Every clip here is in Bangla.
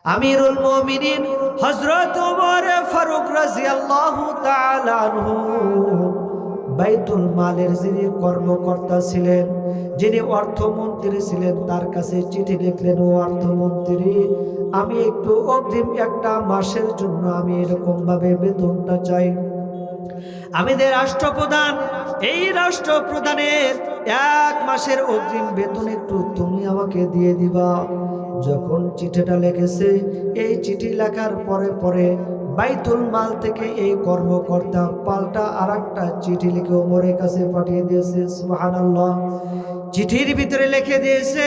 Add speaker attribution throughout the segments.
Speaker 1: আমিরুল মুমিনিন হযরত ওমর ফারুক রাদিয়াল্লাহু তাআলা আনহু বাইতুল মালের যিনি কর্মকর্তা ছিলেন, যিনি অর্থমন্ত্রী ছিলেন, তার কাছে চিঠি লিখলেন, ও অর্থমন্ত্রী, আমি একটু অগ্রিম একটা মাসের জন্য আমি এরকম ভাবে বেতনটা চাই। আমাদের রাষ্ট্রপ্রধান, এই রাষ্ট্রপ্রধানের 1 মাসের অগ্রিম বেতন একটু তুমি আমাকে দিয়ে দিবা। যখন চিঠিটা লিখেছে, এই চিঠি লেখার পরে পরে বাইতুল মাল থেকে এই কর্মকর্তা পাল্টা আরেকটা চিঠি লিখে ওমরের কাছে পাঠিয়ে দিয়েছে। সুবহানাল্লাহ। চিঠির ভিতরে লিখে দিয়েছে,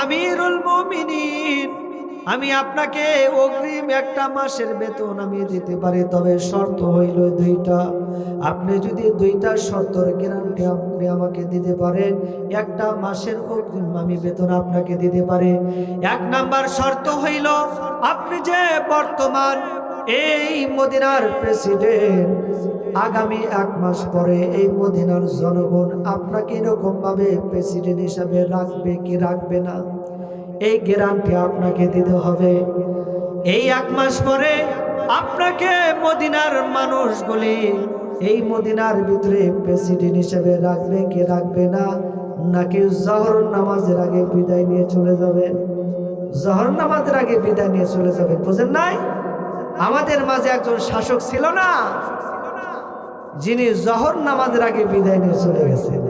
Speaker 1: আমিরুল মুমিনিন, আমি আপনাকে অগ্রিম 1 মাসের বেতন আমি দিতে পারি, তবে শর্ত হইল 2টা। আপনি যদি 2টা শর্তের গ্যারান্টি আপনি আমাকে দিতে পারেন, 1 মাসের অগ্রিম আমি বেতন আপনাকে দিতে পারি। 1 নাম্বার শর্ত হইল, আপনি যে বর্তমান এই মদিনার প্রেসিডেন্ট, আগামী 1 মাস পরে এই মদিনার জনগণ আপনাকে এরকম ভাবে প্রেসিডেন্ট হিসাবে রাখবে কি রাখবে না, এই গ্যারান্টি আপনাকে দিতে হবে। এই 1 মাস পরে আপনাকে মদিনার মানুষগুলি এই মদিনার ভিতরে প্রেসিডেন্ট হিসেবে রাখবে কি রাখবে না, নাকি জোহর নামাজের আগে বিদায় নিয়ে চলে যাবেন। জোহর নামাজের আগে বিদায় নিয়ে চলে যাবেন, বুঝেন নাই? আমাদের মাঝে একজন শাসক ছিল না, যিনি জোহর নামাজের আগে বিদায় নিয়ে চলে গেছেন।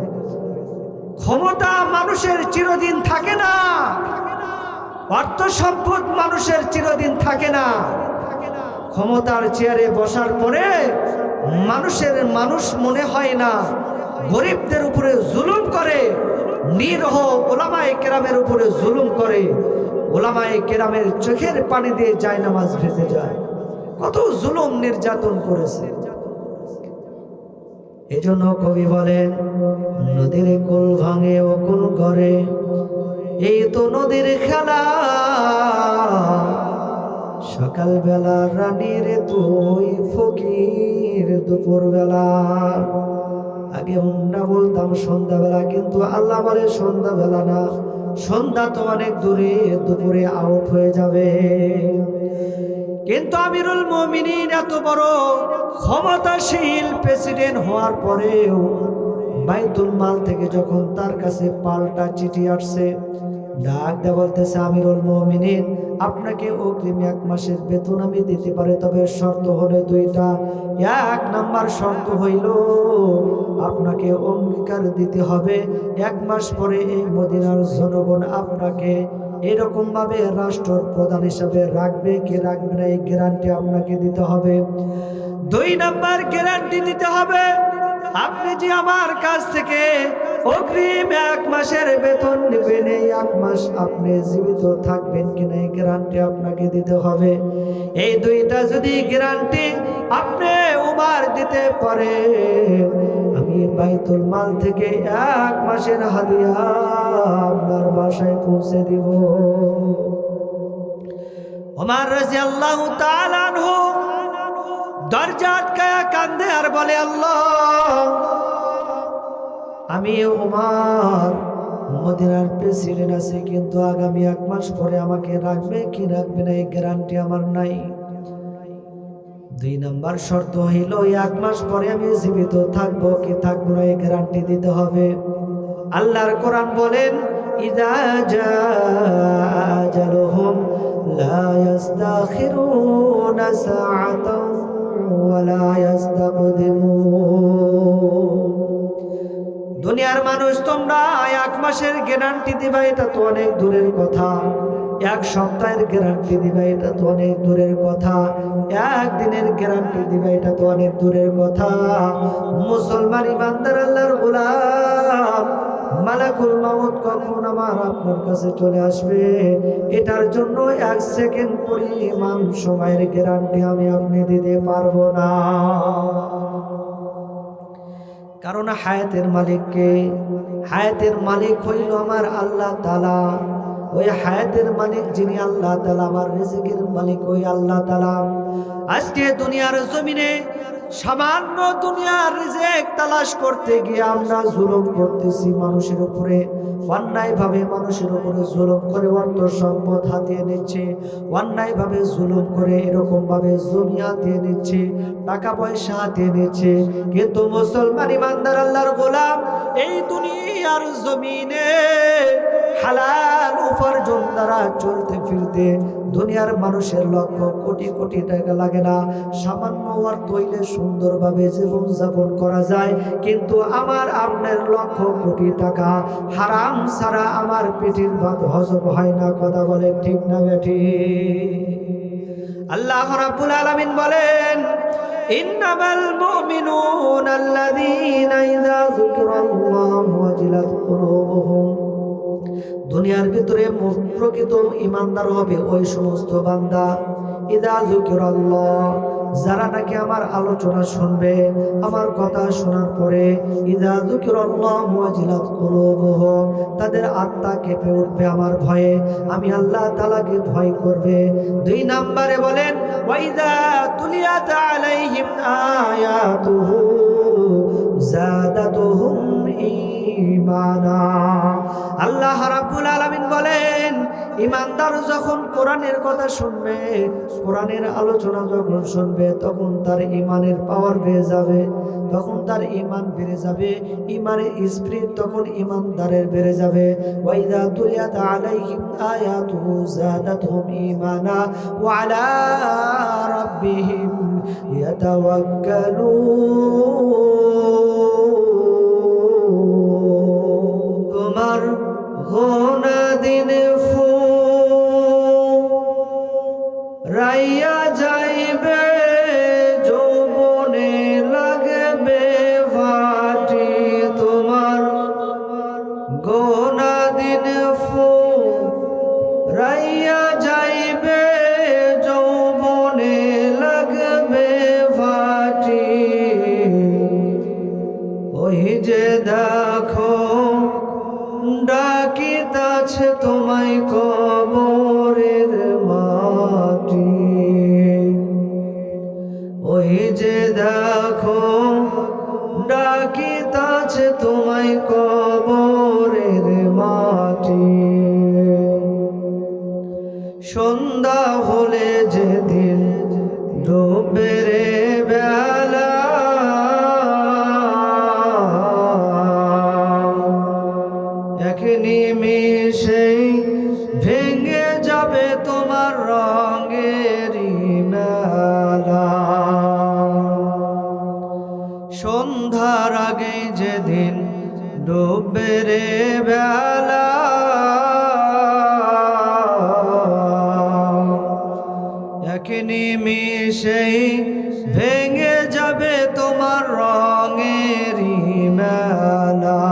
Speaker 1: ক্ষমতা মানুষের চিরদিন থাকে না, অর্থ সম্পদ মানুষের চিরদিন থাকে না। ক্ষমতার চেয়ারে বসার পরে মানুষ মনে হয় না, গরিবদের উপরে জুলুম করে, নিরহ ওলামায়ে কেরামের উপরে জুলুম করে, ওলামায়ে কেরামের চোখের পানি দিয়ে জায়নামাজ ভেসে যায়। কত জুলুম নির্যাতন করেছে। এজন্য কবি বলেন, নদীর কুল ভাঙে ও কুল করে, এই তো নদীর খেলা। সকাল বেলা রানীর তুই ফকির দুপুর বেলা। আগে আমরা বলতাম সন্ধ্যাবেলা, কিন্তু আল্লাহ বলে সন্ধ্যাবেলা না, সন্ধ্যা তো অনেক দূরে, দুপুরে আউট হয়ে যাবে। কিন্তু আমিরুল মুমিনিন এত বড় ক্ষমতাশীল প্রেসিডেন্ট হওয়ার পরেও বাইতুল মাল থেকে যখন তার কাছে পাল্টা চিঠি আসছে, ডাক দেয়া বলতেছে, আমিরুল মুমিনিন, আপনাকে অগ্রিম 1 মাসের বেতন আমি দিতে পারি, তবে শর্ত হলো 2টা। 1 নাম্বার শর্ত হইল, আপনাকে অঙ্গীকার দিতে হবে 1 মাস পরে এই মদিনার জনগণ আপনাকে এরকম ভাবে রাষ্ট্র প্রধান হিসাবে রাখবে কি রাখবে না, এই গ্যারান্টি আপনাকে দিতে হবে। 2 নাম্বার গ্যারান্টি দিতে হবে, আপনি যে আমার কাছ থেকে অগ্রিম 1 মাসের বেতন নেবেন, এই 1 মাস আপনি জীবিত থাকবেন কিনা, এই গ্যারান্টি আপনাকে দিতে হবে। এই 2টা যদি গ্যারান্টি আপনি উমার দিতে পারে, আমি বাইতুল মাল থেকে 1 মাসের হাদিয়া আপনার বাসায় পৌঁছে দিব। ওমর রাদিয়াল্লাহু তাআলা আনহু দরজা আটকায়া কান্দে আর বলে, আল্লাহ, আমি ওমর মদিনার প্রেসিডেন্ট আছি, কিন্তু আগামী 1 মাস পরে আমাকে রাখবে কি রাখবে না, এই গ্যারান্টি আমার নাই। 2 নাম্বার শর্ত হইল, 1 মাস পরে আমি জীবিত থাকবো কি থাকবো না, এই গ্যারান্টি দিতে হবে। আল্লাহর কোরআন বলেন, ইযা জাআ আজালুহুম লা ইস্তাখিরুনা সাআতান ওয়া লা ইস্তাকদিমুন। দুনিয়ার মানুষ, তোমরা 1 মাসের গ্যারান্টি দিবা, এটা তো অনেক দূরের কথা। 1 সপ্তাহের গ্যারান্টি দিবা, এটা তো অনেক দূরের কথা। 1 দিনের গ্যারান্টি দিবা, এটা তো অনেক দূরের কথা। মুসলমান ইমানদার আল্লাহর গোলাম, মালাকুল মাউত কখন আমার আপনার কাছে চলে আসবে, এটার জন্য 1 সেকেন্ড পরিমাণ সময়ের গ্যারান্টি আমি আপনি দিতে পারবো না। কারণ হায়াতের মালিককে, হায়াতের মালিক হইল আমার আল্লাহ তাআলা। ওই হায়াতের মালিক যিনি আল্লাহ তাআলা, আমার রিজিকের মালিক ওই আল্লাহ তাআলা। আজকে দুনিয়ার জমিনে সামান্য দুনিয়ার রিজিক তালাশ করতে গিয়ে আমরা জুলুম করতেছি মানুষের উপরে, অন্যায়ভাবে মানুষের উপরে জুলুম করে অর্থ সম্পদ হাতিয়ে নিচ্ছে, অন্যায়ভাবে জুলুম করে এরকমভাবে জমি হাতিয়ে নিচ্ছে, টাকা পয়সা হাতিয়ে নিচ্ছে। কিন্তু মুসলমান ইমানদার আল্লাহর গোলাম এই দুনিয়ার জমিনে হালাল উপার্জন দ্বারা চলতে ফিরতে দুনিয়ার মানুষের লক্ষ কোটি কোটি টাকা লাগে না, সামান্য অর্থ হইলে সুন্দরভাবে জীবনযাপন করা যায়। কিন্তু আমার আপনার লক্ষ কোটি টাকা হারাম ছাড়া আমার পেটের ভাত হজম হয় না। কথা বলেন ঠিক না বেঠিক? আল্লাহ রাব্বুল আলামিন বলেন, ইন্নামাল মুমিনুনা আল্লাযীনা ইযা যুকিরাল্লাহু ওয়াজিলাত কুলুবুহুম। দুনিয়ার ভিতরে প্রকৃত ঈমানদার হবে ওই সমস্ত বান্দা, ইযা যুকিরাল্লাহ, যারা নাকি আমার আলোচনা শুনবে, আমার কথা শোনার পরে ইযা যুকিরাল্লাহু ওয়াজিলাত কুলুবুহুম, তাদের আত্মা কেঁপে উঠবে আমার ভয়ে, আমি আল্লাহ তাআলাকে ভয় করবে। 2 নম্বরে বলেন, ওয়াইযা তুলিয়াত আলাইহিম আয়াতুহু যাদাতুহুম ঈমানা। আল্লাহ রাব্বুল আলামিন বলেন, ঈমানদার যখন কোরআনের কথা শুনবে, কোরআনের আলোচনা যখন শুনবে, তখন তার ঈমানের পাওয়ার বেড়ে যাবে, তখন তার ঈমান বেড়ে যাবে, ঈমানের স্পিরিট তখন ঈমানদারের বেড়ে যাবে। ওয়াইযা তুলিয়াত আলাইহিম আয়াতুহু যাদাতুহুম ঈমানা ওয়া আলা রাব্বিহিম ইয়াতাওয়াক্কালুন। তোমার গোনা দিন রাইয়া যাইবে, যৌবনে লাগবে ফাটি, তোমার গোনা দিন রাইয়া যাইবে, যৌবনে লাগবে ফাটি। ওই যে দেখো ডাকিতাছে তোমায় কবরের মাটি, ওই যে দেখো ডাকিতাছে তোমায় কবরের মাটি। সন্ধ্যা হলে যেদিন ডুববে রে বেলা, এক নিমিষেই ভেঙে যাবে তোমার রঙেরই মেলা। সন্ধ্যার আগে যেদিন ডুববে রে বেলা, এক নিমিষেই ভেঙে যাবে তোমার রঙেরই মেলা।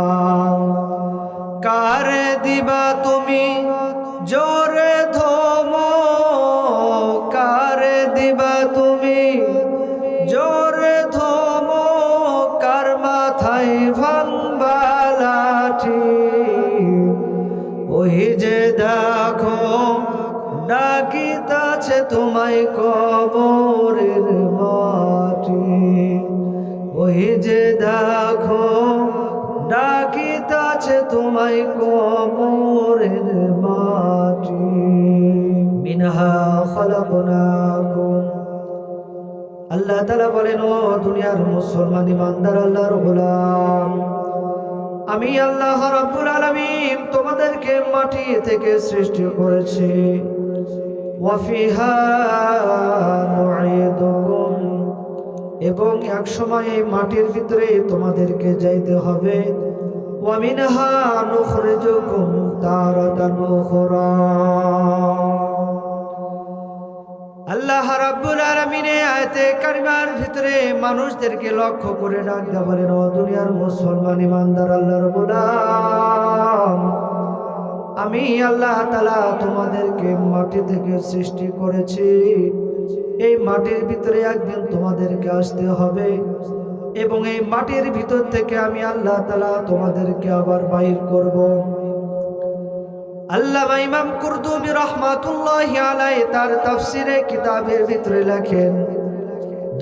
Speaker 1: কারে দিবা তুমি জোরে ধমক, কারে দিবা তুমি জোরে ধমক, কার মাথায় ভাঙবা লাঠি। ওই যে দেখো ডাকিতাছে তোমায় কবরের মাটি, ওই যে দেখো ডাকিতাছে তোমায় কবরের মাটি। মিনহা খালাকনাকুম। আল্লাহ তাআলা বলেন, ও দুনিয়ার মুসলমান ইমানদার আল্লাহর গোলাম, আমি আল্লাহ রাব্বুল আলামিন তোমাদেরকে মাটি থেকে সৃষ্টি করেছি। ওয়া ফিহা নুঈদুকুম, এবং এক সময় এই মাটির ভিতরে তোমাদেরকে যাইতে হবে। ওয়া মিনহা নুখরিজুকুম তারাতান উখরা। আল্লাহ রাব্বুল আলামিন আয়াতে কারিমার ভিতরে মানুষদেরকে লক্ষ্য করে ডাক দিয়ে বলেন, ও দুনিয়ার মুসলমান ইমানদার আল্লাহর গোলাম, আমি আল্লাহ তাআলা তোমাদেরকে মাটি থেকে সৃষ্টি করেছি। এই মাটির ভিতরে একদিন তোমাদেরকে আসতে হবে, এবং এই মাটির ভিতর থেকে আমি আল্লাহ তাআলা তোমাদেরকে আবার বাইর করব। আল্লামা ইমাম কুরতুবী রাহমাতুল্লাহি আলাইহি তার তাফসীরে কিতাবের ভিতরে লেখেন,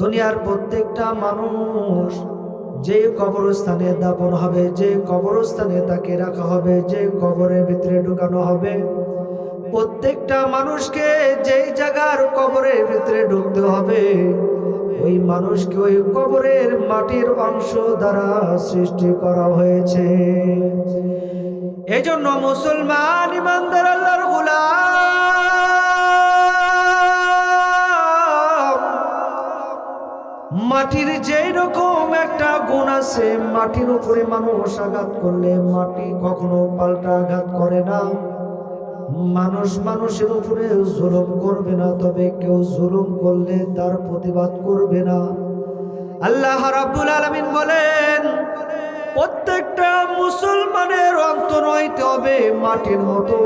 Speaker 1: দুনিয়ার প্রত্যেকটা মানুষ যে কবরস্থানে দাফন হবে, যে কবরস্থানে তাকে রাখা হবে, যে কবরের ভিতরে ঢুকানো হবে, প্রত্যেকটা মানুষকে যেই জায়গার কবরের ভিতরে ঢুকতে হবে, ওই মানুষকে ওই কবরের মাটির অংশ দ্বারা সৃষ্টি করা হয়েছে। এজন্য মুসলমান ইমানদার আল্লাহর গোলাম, মাটির যেই রকম একটা গুণ আছে, মাটির উপরে মানুষ আঘাত করলে মাটি কখনো পাল্টা আঘাত করে না। মানুষ মানুষের উপরে জুলুম করবে না, তবে কেউ জুলুম করলে তার প্রতিবাদ করবে না। আল্লাহ রাব্বুল আলামিন বলেন, প্রত্যেকটা মুসলমানের অন্তর হইতে হবে মাটির মতো।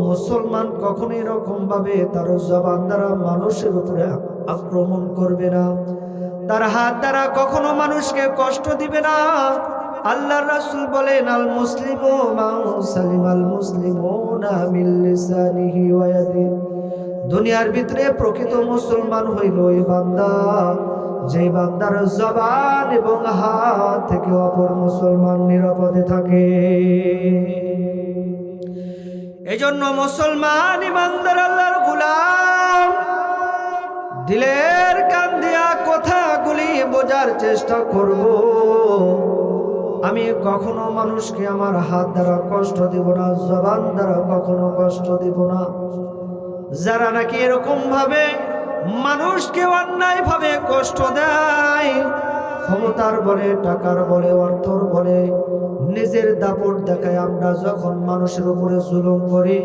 Speaker 1: মুসলমান কখনো এরকম ভাবে তার জবান দ্বারা মানুষের উপরে আক্রমণ করবে না, তার হাত দ্বারা কখনো মানুষকে কষ্ট দিবে না। আল্লাহর রাসূল বলেন, আল মুসলিমু মান সালিমাল মুসলিমুনা মিন লিসানিহি ওয়া ইয়াদিহি। দুনিয়ার ভিতরে প্রকৃত মুসলমান হইল ওই বান্দা, যে বান্দার জবান এবং হাত থেকে অপর মুসলমান নিরাপদে থাকে। এজন্য মুসলমান ইমানদার আল্লাহর গোলাম, দিলের কান দিয়া কথাগুলি বোঝার চেষ্টা করব। আমি কখনো মানুষকে আমার হাত দ্বারা কষ্ট দেব না, জবান দ্বারা কখনো কষ্ট দেব না। যারা নাকি এরকম ভাবে মানুষকে অন্যায় ভাবে কষ্ট দেয়, ক্ষমতার বলে, টাকার বলে, অর্থর বলে, নিজের দাপট দেখায় আমরা যখন মানুষের উপরে জুলুম করি,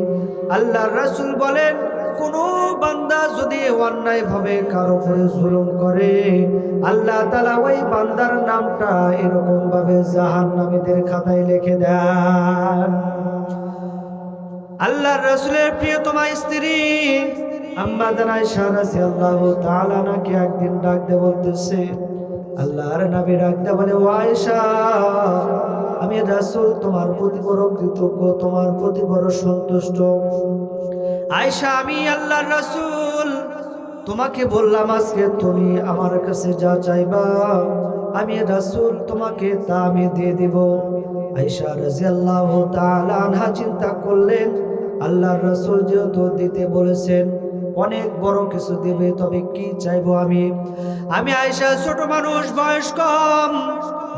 Speaker 1: আল্লাহর রাসূল বলেন, কোন বান্দা যদি অন্যায় ভাবে কারো উপরে জুলুম করে, আল্লাহ তাআলা ওই বান্দার নামটা এরকম ভাবে জাহান্নামীদের খাতায় লিখে দেন। আল্লাহর রাসূলের প্রিয়তমা স্ত্রী আম্মা জান আয়েশা রাদিয়াল্লাহু তাআলা আনহাকে একদিন ডাক দিয়ে বলতেছে, আল্লাহর নবী ডাক দিয়ে বলে, ও আয়েশা, আমি রাসূল তোমার প্রতি বড় কৃতজ্ঞ, তোমার প্রতি বড় সন্তুষ্ট। আয়েশা, আমি আল্লাহর রাসূল তোমাকে বললাম, আজকে তুমি আমার কাছে যা চাইবা আমি রাসূল তোমাকে তা আমি দিয়ে দিব। আয়েশা রাদিয়াল্লাহু তাআলা আনহা চিন্তা করলেন, আল্লাহর রাসূল যেহেতু দিতে বলেছেন, অনেক বড় কিছু দিবে, তবে কি চাইবো আমি? আয়েশা ছোট মানুষ, বয়স কম,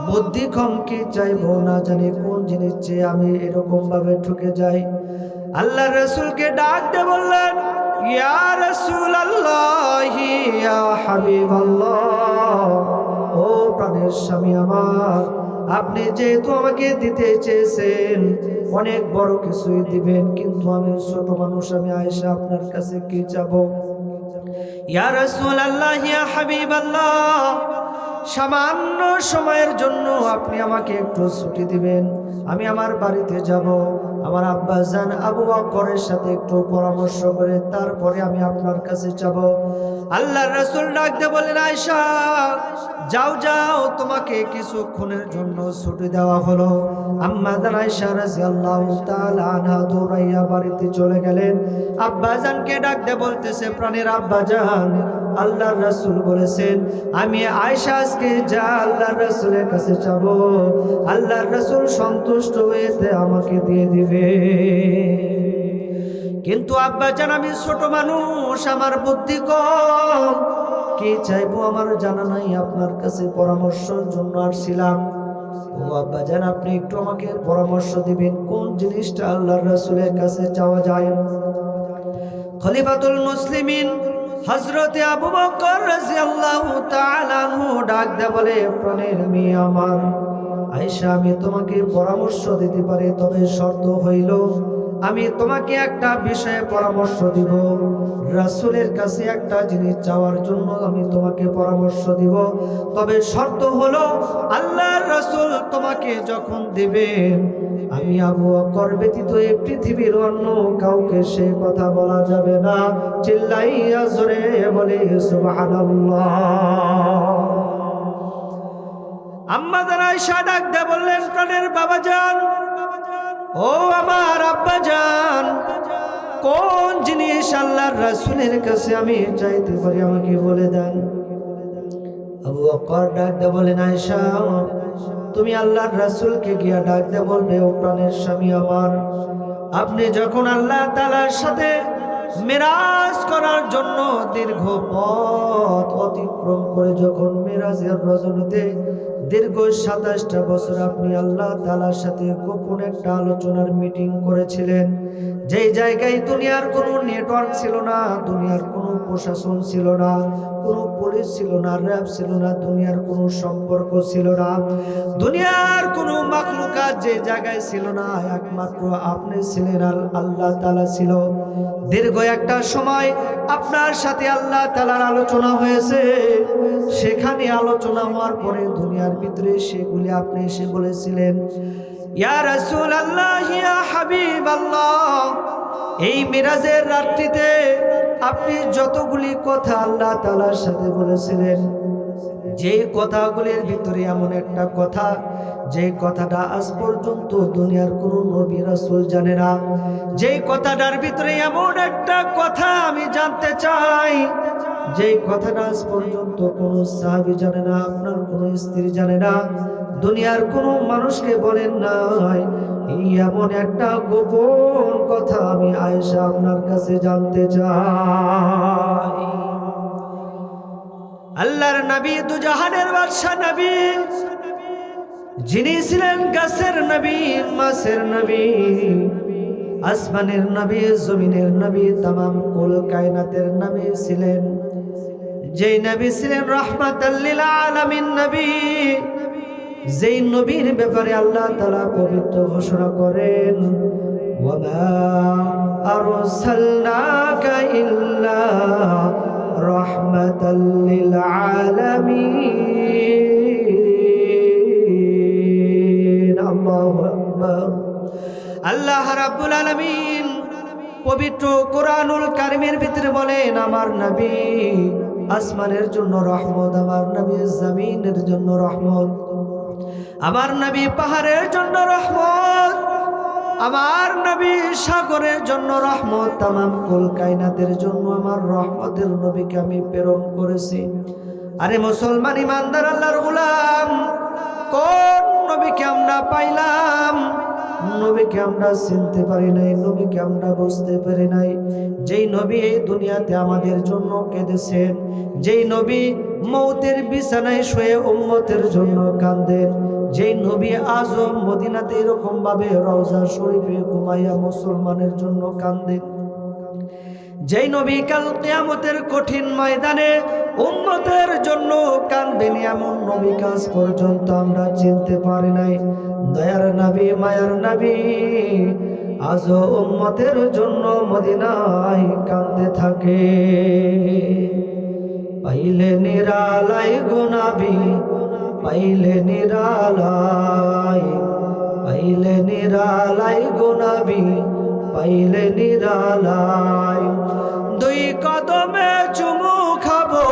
Speaker 1: বুদ্ধি কম, কি চাইবো না জানি কোন জিনিস চেয়ে আমি এরকম ভাবে ঠকে যাই। আল্লাহর রাসূলকে ডাক দিয়ে বললেন, ইয়া রাসূলুল্লাহ, ইয়া হাবিবাল্লাহ, ও প্রাণের স্বামী আমার, আপনি যেহেতু আমাকে দিতে চেয়েছেন, অনেক বড় কিছুই দিবেন, কিন্তু আমি ছোট মানুষ, আমি আয়েশা আপনার কাছে কি চাবো? ইয়া রাসূলুল্লাহ, ইয়া হাবিবাল্লাহ, সামান্য সময়ের জন্য আপনি আমাকে একটু ছুটি দিবেন, আমি আমার বাড়িতে যাব, আমার আব্বাজান আবু বকরের সাথে একটু পরামর্শ করে তারপরে আমি আপনার কাছে যাব। আল্লাহর রাসূল ডাক দিয়ে বলেন, আয়েশা, যাও যাও, তোমাকে কিছুক্ষণের জন্য ছুটি দেওয়া হলো। আম্মা জান আয়েশা রাদিয়াল্লাহু তাআলা আনহা দৌড়াইয়া বাড়িতে চলে গেলেন। আব্বাজানকে ডাক দিয়ে বলতেছে, প্রাণের আব্বাজান, আল্লাহর রাসূল বলেছেন আমি আয়েশা আজকে যা আল্লাহর রাসূলের কাছে যাব, আল্লাহর রাসূল সন্তুষ্ট হয়েছে আমাকে দিয়ে দিবে। কিন্তু আব্বাজান, আমি ছোট মানুষ, আমার বুদ্ধি কম, কি চাইবো আমার জানা নাই, আপনার কাছে পরামর্শের জন্য আসছিলাম। ও আব্বাজান, আপনি একটু আমাকে পরামর্শ দিবেন, কোন জিনিসটা আল্লাহর রাসূলের কাছে চাওয়া যায়? খলিফাতুল মুসলিমিন হযরতে আবু বকর রাদিয়াল্লাহু তাআলা আনহু ডাক দিয়ে বলে, প্রাণের মেয়ে আমার আয়েশা, আমি তোমাকে পরামর্শ দিতে পারি, তবে শর্ত হইল আমি তোমাকে একটা বিষয়ে পরামর্শ দিব। রাসূলের কাছে একটা জিনিস চাওয়ার জন্য আমি তোমাকে পরামর্শ দিব, তবে শর্ত হলো আল্লাহর রাসূল তোমাকে যখন দিবেন, আমি আবু বকর ব্যতীত এই পৃথিবীর অন্য কাউকে সে কথা বলা যাবে না। চিল্লাইয়া জোরে বলে সুবহানাল্লাহ। আম্মা জান আয়েশা ডাক দিয়ে বললেন, প্রাণের বাবাজান, ও আমার আব্বাজান, কোন জিনিস আল্লাহর রাসূলের কাছে আমি চাইতে পারি, আমাকে বলে দেন। আবু বকর ডাক দিয়ে বলেন, আয়েশা, তুমি আল্লাহর রাসূলকে গিয়া ডাক দিয়ে বলবে, ও প্রাণের স্বামী আমার, আপনি যখন আল্লাহ তাআলার সাথে মেরাজ করার জন্য দীর্ঘ পথ অতিক্রম করে যখন মেরাজের রজনীতে দীর্ঘ 27টা বছর আপনি আল্লাহ তাআলার সাথে গোপন একটা আলোচনার মিটিং করেছিলেন, যেই জায়গায় দুনিয়ার কোনো নেটওয়ার্ক ছিল না, দুনিয়ার কোনো প্রশাসন ছিল না, কোনো পুলিশ ছিল না, র্যাব ছিল না, দুনিয়ার কোনো সম্পর্ক ছিল না, দুনিয়ার কোনো মাখলুকাত যে জায়গায় ছিল না, একমাত্র আপনি ছিলেন, আল্লাহ তাআলা ছিল। দীর্ঘ একটা সময় আপনার সাথে আল্লাহ তাআলার আলোচনা হয়েছে। সেখানে আলোচনা হওয়ার পরে দুনিয়ার ভিতরে সেগুলি আপনি এসে বলেছিলেন, ইয়া রাসূলুল্লাহ, ইয়া হাবিবাল্লাহ, এই মিরাজের রাত্রিতে আপনি যতগুলি কথা আল্লাহ তাআলার সাথে বলেছিলেন, যে কথাগুলির ভিতরে এমন একটা কথা, যে কথাটা আজ পর্যন্ত দুনিয়ার কোনো নবী রাসূল জানে না, যে কথাটার ভিতরে এমন একটা কথা আমি জানতে চাই, যে কথাটা আজ পর্যন্ত কোনো সাহাবী জানে না, আপনার কোনো স্ত্রী জানে না, দুনিয়ার কোনো মানুষকে বলেন নাই, এই এমন একটা গোপন কথা আমি আয়েশা আপনার কাছে জানতে চাই। আল্লাহর নবী, দুজাহানের বাদশা নবী, যিনি ছিলেন গাছের নবী, মাছের নবী, আসমানের নবী, জমিনের নবী, তামাম কুল কায়নাতের নবী ছিলেন, যেই নবী ছিলেন রাহমাতাল লিল আলামিন নবী, যেই নবীর ব্যাপারে আল্লাহ তাআলা পবিত্র ঘোষণা করেন, ওয়ামা আরসালনাকা ইল্লা রাহমাতাল লিল আলামিন। আল্লাহু আকবার। আল্লাহ রাব্বুল আলামিন পবিত্র কোরআনুল কারীমের ভিতরে বলেন, আমার নবী আসমানের জন্য রহমত, আমার নবী জমিনের জন্য রহমত, আমার নবী পাহাড়ের জন্য রহমত, আমার নবী সাগরের জন্য রহমত, তামাম কুল কায়নাতের জন্য আমার রহমতের নবীকে আমি প্রেরণ করেছি। আরে মুসলমান ইমানদার আল্লাহর গোলাম, কোন নবীকে আমরা পাইলাম? নবীকে আমরা চিনতে পারি নাই, নবীকে আমরা বুঝতে পারি নাই। যেই নবী এই দুনিয়াতে আমাদের জন্য কেঁদেছেন, যেই নবী মৌতের বিছানায় শুয়ে উম্মতের জন্য কাঁদেন, যেই নবী আজও মদিনাতে এরকম ভাবে রওজা শরীফে ঘুমাইয়া মুসলমানের জন্য কাঁদেন, যেই নবী কাল কিয়ামতের কঠিন ময়দানে উম্মতের জন্য কাঁদবেন, এমন নবী কাজ পর্যন্ত আমরা চিনতে পারি নাই। দয়ার নবী, মায়ার নবী আজও উম্মতের জন্য মদিনায় কাঁদতে থাকে। পাইলে নিরালাই গো নবী, পাইলে নিরালাই, পাইলে নিরালাই গো নবী, পাইলে নিরালাই। দুই কদমে চুমু খাবো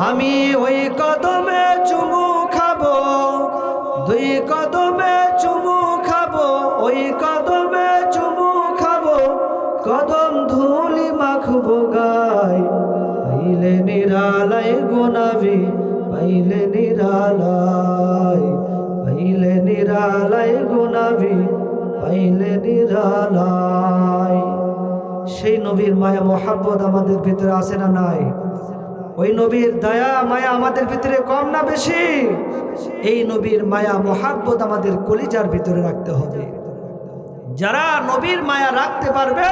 Speaker 1: আমি, ওই কদমে চুমু খাবো, দুই কদমে চুমু খাবো, ওই কদমে চুমু খাবো, কদম ধুলি মাখবো গায়। পাইলে নিরালাই গো নবী, পাইলে নিরালাই, পাইলে নিরালাই গো নবী, পাইলে নিরালাই। সেই নবীর মায়া মোহাব্বত আমাদের ভিতরে আছে না নাই? ওই নবীর দয়া মায়া আমাদের ভিতরে কম না বেশি? এই নবীর মায়া মোহাব্বত আমাদের কলিজার ভিতরে রাখতে হবে। যারা নবীর মায়া রাখতে পারবে,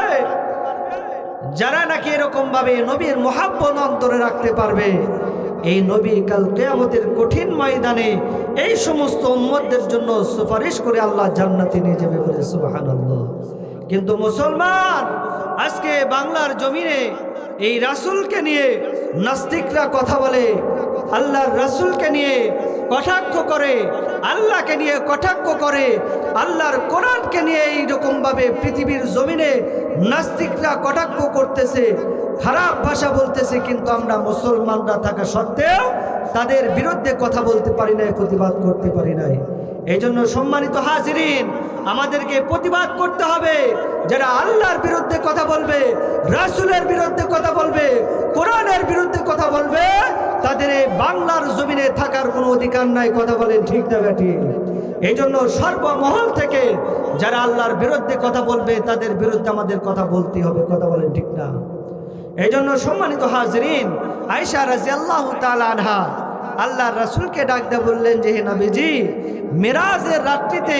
Speaker 1: যারা নাকি এরকম ভাবে নবীর মোহাব্বত অন্তরে রাখতে পারবে, এই নবী কাল কিয়ামতের কঠিন ময়দানে এই সমস্ত উম্মতদের জন্য সুপারিশ করে আল্লাহ জান্নাতে নিয়ে যাবে বলে সুবহানাল্লাহ। কিন্তু মুসলমান আজকে বাংলার জমিনে এই রাসূলকে নিয়ে নাস্তিকরা কথা বলে, আল্লাহর রাসূলকে নিয়ে কটাক্ষ করে, আল্লাহকে নিয়ে কটাক্ষ করে, আল্লাহর কোরআনকে নিয়ে এইরকম ভাবে পৃথিবীর জমিনে নাস্তিকরা কটাক্ষ করতেছে, খারাপ ভাষা বলতেছে। কিন্তু আমরা মুসলমানরা থাকা সত্ত্বেও তাদের বিরুদ্ধে কথা বলতে পারি নাই, প্রতিবাদ করতে পারি নাই। এই জন্য সম্মানিত হাজিরিন, আমাদেরকে প্রতিবাদ করতে হবে। যারা আল্লাহর বিরুদ্ধে কথা বলবে, রাসূলের বিরুদ্ধে কথা বলবে, কোরআনের বিরুদ্ধে কথা বলবে, তাদের এই বাংলার জমিনে থাকার কোনো অধিকার নাই। কথা বলেন ঠিক না বেঠিক? এই জন্য সর্বমহল থেকে যারা আল্লাহর বিরুদ্ধে কথা বলবে তাদের বিরুদ্ধে আমাদের কথা বলতে হবে। কথা বলেন ঠিক না? এই জন্য সম্মানিত হাজরিন, আয়েশা রাদিয়াল্লাহু তাআলা আনহা আল্লাহর রাসূলকে ডাক দিয়ে বললেন যে হে নবীজি, মেরাজের রাত্রিতে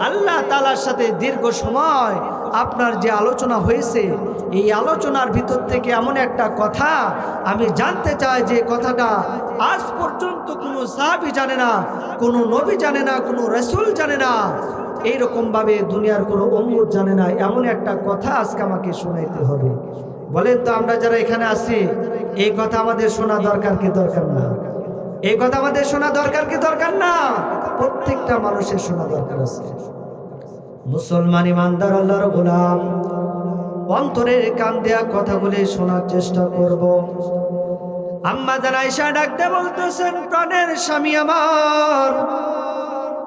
Speaker 1: আল্লাহ তাআলার সাথে দীর্ঘ সময় আপনার যে আলোচনা হয়েছে, এই আলোচনার ভিতর থেকে এমন একটা কথা আমি জানতে চাই যে কথাটা আজ পর্যন্ত কোনো সাহাবী জানে না, কোনো নবী জানে না, কোনো রাসূল জানে না, এইরকমভাবে দুনিয়ার কোনো উম্মত জানে না। এমন একটা কথা আজকে আমাকে শোনাইতে হবে। বলেন তো, আমরা যারা এখানে আছি এই কথা আমাদের শোনা দরকার কি দরকার না? এই কথা আমাদের শোনা দরকার কি দরকার না? প্রত্যেকটা মানুষের শোনা দরকার আছে। মুসলমান ইমানদার আল্লাহর গোলাম অন্তরের কান দেয়া কথাগুলি শোনার চেষ্টা করব। আম্মা জান আয়েশা ডাকতে বলতেছেন, প্রাণের স্বামী আমার,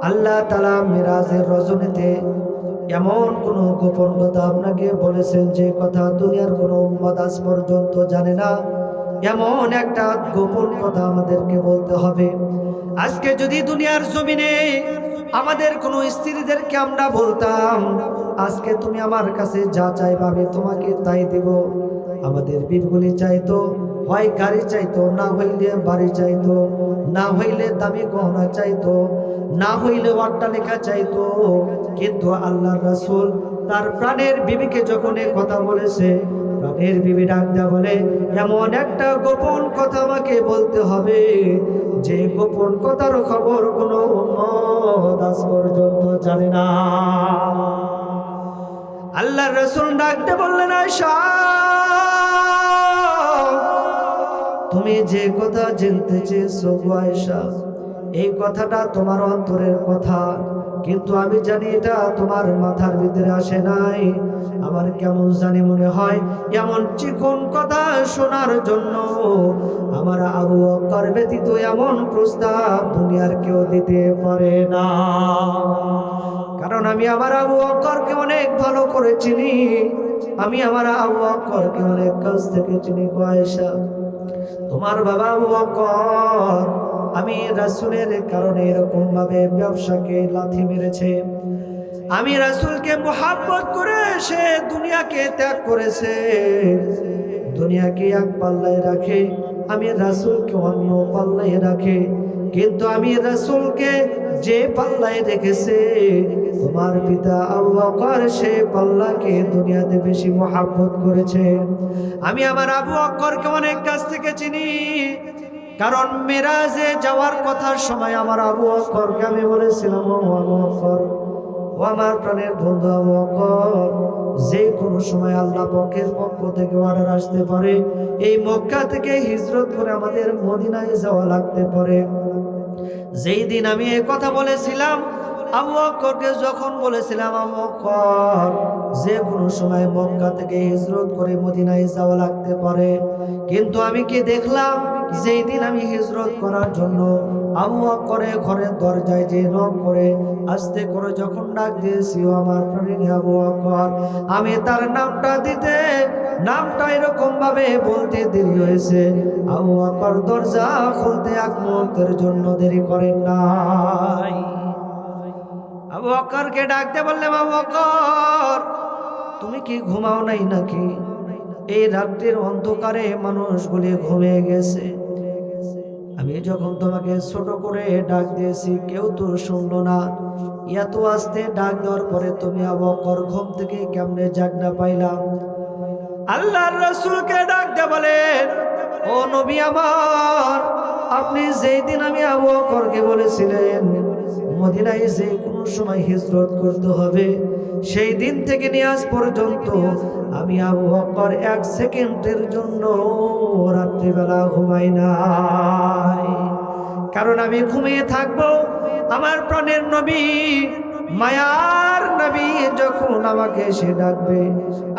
Speaker 1: আল্লাহ তাআলা মিরাজের রজনীতে এমন কোন গোপন কথা আপনাকে বলেছেন যে কথা দুনিয়ার কোনো উম্মত আজ পর্যন্ত জানে না। এমন একটা গোপন কথা আমাদেরকে বলতে হবে। আজকে যদি দুনিয়ার জমিনে আমাদের কোনো স্ত্রীদেরকে আমরা বলতাম, আজকে তুমি আমার কাছে যা চাইবে আমি তোমাকে তাই দেব। আমাদের বিবিগুলি চাইতো, হয় গাড়ি চাইতো, না হইলে বাড়ি চাইতো, না হইলে দামি গহনা চাইতো, না হইলে অট্টালিকা চাইতো। কিন্তু আল্লাহর রাসূল তার প্রাণের বিবিকে যখন এই কথা বলেছে, প্রাণের বিবি ডাক দেয়া বলে, এমন একটা গোপন কথা আমাকে বলতে হবে যে গোপন কথার খবর কোনো উম্মত আজ পর্যন্ত জানে না। আল্লাহর রাসূল ডাক দিয়ে বললেন, আয়েশা, তুমি যে কথা জানতে চেয়েছো গো আয়েশা, এই কথাটা তোমার অন্তরের কথা, কিন্তু আমি জানি এটা তোমার মাথার ভিতরে আসে নাই। আমার কেমন জানি মনে হয় এমন চিকন কথা শোনার জন্য আমার আবু বকর ব্যতীত এমন প্রস্তাব দুনিয়ার কেউ দিতে পারে না। কারণ আমি আমার আবু বকরকে অনেক ভালো করে চিনি, আমি আমার আবু বকরকে অনেক কাছ থেকে চিনি গো আয়েশা। তোমার বাবা আবু বকর আমি রাসূলের কারণে এরকম ভাবে ব্যবসাকে লাথি মেরেছে। আমি রাসূলকে মুহাব্বত করে সে দুনিয়াকে ত্যাগ করেছে। দুনিয়াকে এক পাল্লায় রাখে, আমি রাসূলকে অন্য পাল্লায় রাখে। কিন্তু আমি রাসূলকে যে পাল্লায় রেখেছে, তোমার পিতা আবু বকর সে পাল্লাকে দুনিয়াতে বেশি মুহাব্বত করেছে। আমি আমার আবু বকরকে অনেক কাছ থেকে চিনি, কারণ মেরাজে যাওয়ার কথার সময় আমার আবু বকরকে আমি বলেছিলাম, ও আবু বকর, ও আমার প্রাণের বন্ধু আবু বকর, যে কোনো সময় আল্লাহ পাকের পক্ষ থেকে অর্ডার আসতে পারে, এই মক্কা থেকে হিজরত করে আমাদের মদিনায় যাওয়া লাগতে পারে। যেই দিন আমি এই কথা বলেছিলাম, আবু বকরকে যখন বলেছিলাম, আবু বকর, যে কোনো সময় মক্কা থেকে হিজরত করে মদিনায় যাওয়া লাগতে পারে, কিন্তু আমি কি দেখলাম, যেই দিন আমি হিজরত করার জন্য আবু বকরের ঘরের দরজায় যে নক করে আস্তে করে যখন ডাক দিয়েছি, ও আমার প্রাণের আবু বকর, আমি তার নামটা দিতে, নামটা এরকম ভাবে বলতে দেরি হয়েছে। আবু বকর দরজা খুলতে এক মুহূর্তের জন্য দেরি করেন নাই। আবু বকরকে ডাকতে বললাম, আবু বকর, তুমি কি ঘুমাও নাই নাকি? এই রাত্রির অন্ধকারে মানুষগুলি ঘুমিয়ে গেছে। আমি যখন তোমাকে ছোট করে ডাক দিয়েছি কেউ তো শুনলো না। এত আস্তে ডাক দেওয়ার পরে তুমি আবু বকর ঘুম থেকে কেমনে জাগনা পাইলাম? আল্লাহর রাসূলকে ডাক দিয়ে বলেন, ও নবী আমার, আপনি যেই দিন আমি আবু বকরকে বলেছিলেন মদিনায় যে কোনো সময় হিজরত করতে হবে, সেই দিন থেকে নিয়ে আজ পর্যন্ত আমি আবু বকর এক সেকেন্ডের জন্য রাত্রিবেলা ঘুমাই নাই। কারণ আমি ঘুমিয়ে থাকবো আমার প্রাণের নবী, মায়ার নবী যখন আমাকে এসে ডাকবে,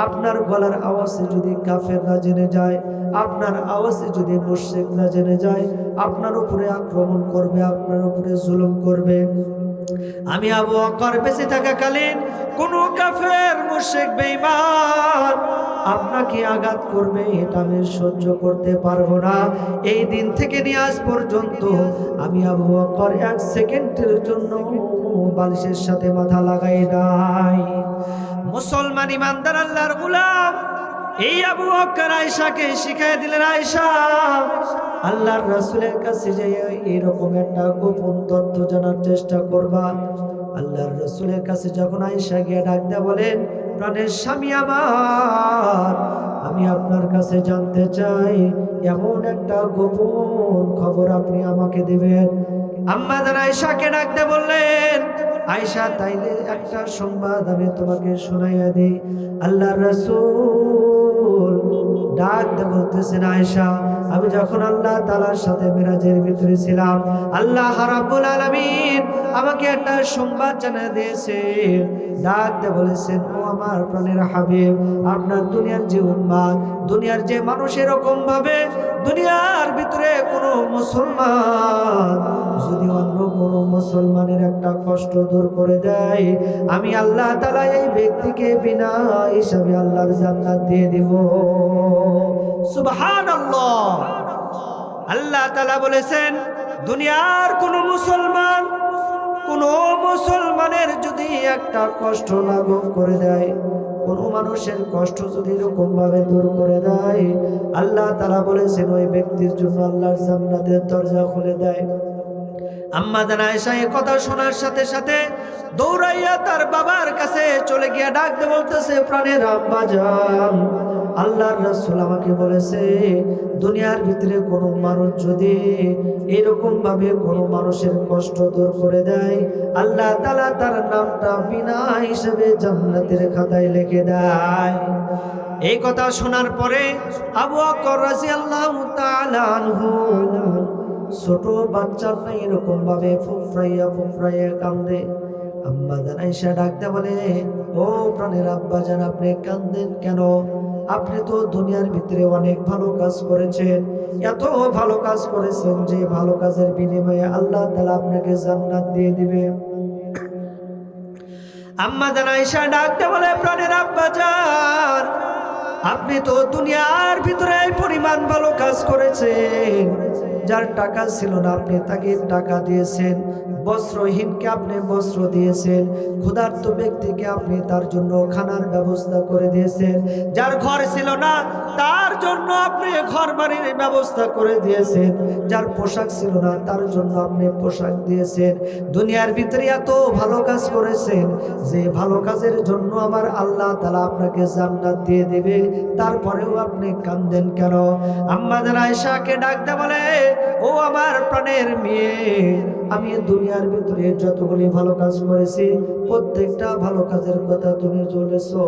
Speaker 1: আপনার গলার আওয়াজে যদি কাফেররা জেনে যায়, আপনার আওয়াজে যদি মুশরিকরা জেনে যায়, আপনার উপরে আক্রমণ করবে, আপনার উপরে জুলুম করবে। আমি আবু বকর বেঁচে থাকাকালীন কোন কাফের মুশরিক বেঈমান আপনাকে আঘাত করবে, এটা আমি সহ্য করতে পারবো না। এই দিন থেকে নিয়ে আজ পর্যন্ত আমি আবু বকর এক সেকেন্ডের জন্য বালিশের সাথে মাথা লাগাই নাই। মুসলমান ইমানদার আল্লাহর গোলাম এই আবু বকর আয়েশাকে শিখিয়ে দিলেন, আয়েশা আল্লাহর রাসূলের কাছে যে এরকম একটা গোপন তথ্য জানার চেষ্টা করবা। আল্লাহর রাসূলের কাছে যখন আয়েশা গিয়ে ডাক দেয়া বলেন, প্রাণের স্বামী আমার, আমি আপনার কাছে জানতে চাই এমন একটা গোপন খবর আপনি আমাকে দিবেন। আম্মা জান আয়েশাকে ডাক দিয়ে বললেন, আয়েশা তাইলে একটা সংবাদ আমি তোমাকে শোনাইয়া দিই। আল্লাহর রাসূল ডাক দিয়ে বলতেছেন, আয়েশা আমি যখন আল্লাহ তাআলার সাথে মিরাজের ভিতরে ছিলাম, আল্লাহ রাব্বুল আলামিন আমাকে একটা সংবাদ জানিয়ে দিয়েছেন। ডাক দিয়ে বলেছেন, ও আমার প্রাণের হাবিব, আপনার দুনিয়ার যে উম্মাদ, দুনিয়ার যে মানুষ এরকম ভাবে দুনিয়ার ভিতরে কোনো মুসলমান যদি অন্য কোনো মুসলমানের একটা কষ্ট দূর করে দেয়, আমি আল্লাহ তাআলা এই ব্যক্তিকে বিনা হিসাবে আল্লাহর জান্নাত দিয়ে দিব। সুবহানাল্লাহ। আল্লাহ তাআলা বলেছেন, দুনিয়ার কোনো মুসলমানের যদি একটা কষ্ট লাঘব করে দেয়, কোন মানুষের কষ্ট যদি এরকম ভাবে দূর করে দেয়, আল্লাহ তাআলা বলেছেন ওই ব্যক্তির জন্য আল্লাহর জান্নাতের দরজা খুলে দেয়। আম্মা জান আয়েশা এই কথা শোনার সাথে সাথে দৌড়াইয়া তার বাবার কাছে চলে গিয়ে ডাক দিয়ে বলতেছে, প্রাণের আব্বা জান, আল্লাহর রাসূল আমাকে বলেছে দুনিয়ার ভিতরে কোনো মানুষ যদি এরকম ভাবে কোনো মানুষের কষ্ট দূর করে দেয়, আল্লাহ তাআলা তার নামটা বিনা হিসেবে জান্নাতের খাতায় লিখে দেয়। এই কথা শোনার পরে আবু বকর রাদিয়াল্লাহু তাআলা আনহু ছোট বাচ্চার নাই এরকম ভাবে ফুফরাইয়া কান্দে। আম্মা জান আয়েশা ডাকতে বলে, ও প্রাণের আব্বা জান, আপনি কান্দেন কেন? আপনি তো দুনিয়ার ভিতরে অনেক ভালো কাজ করেছেন, এত ভালো কাজ করেছেন যে ভালো কাজের বিনিময়ে আল্লাহ তাআলা আপনাকে জান্নাত দিয়ে দিবে। আম্মা জান আয়েশা ডাকতে বলে, প্রাণের আব্বা জান, আপনি তো দুনিয়ার ভিতরে এই পরিমাণ ভালো কাজ করেছেন, যার টাকা ছিল না আপনি তাকে টাকা দিয়েছেন, বস্ত্রহীনকে আপনি বস্ত্র দিয়েছেন, ক্ষুধার্ত ব্যক্তিকে আপনি তার জন্য খানার ব্যবস্থা করে দিয়েছেন, যার ঘর ছিল না তার জন্য আপনি ঘর বাড়ির ব্যবস্থা করে দিয়েছেন, যার পোশাক ছিল না তার জন্য আপনি পোশাক দিয়েছেন। দুনিয়ার ভিতরে এত ভালো কাজ করেছেন যে ভালো কাজের জন্য আমার আল্লাহ তাআলা আপনাকে জান্নাত দিয়ে দিবে, তারপরেও আপনি কাঁদেন কেন? আম্মা জান আয়েশাকে ডাকতে বলে, ও আমার প্রাণের মেয়ে, আমি দুনিয়ার ভিতরে যতগুলি ভালো কাজ করেছি প্রত্যেকটা ভালো কাজের কথা তুমি বলেছো।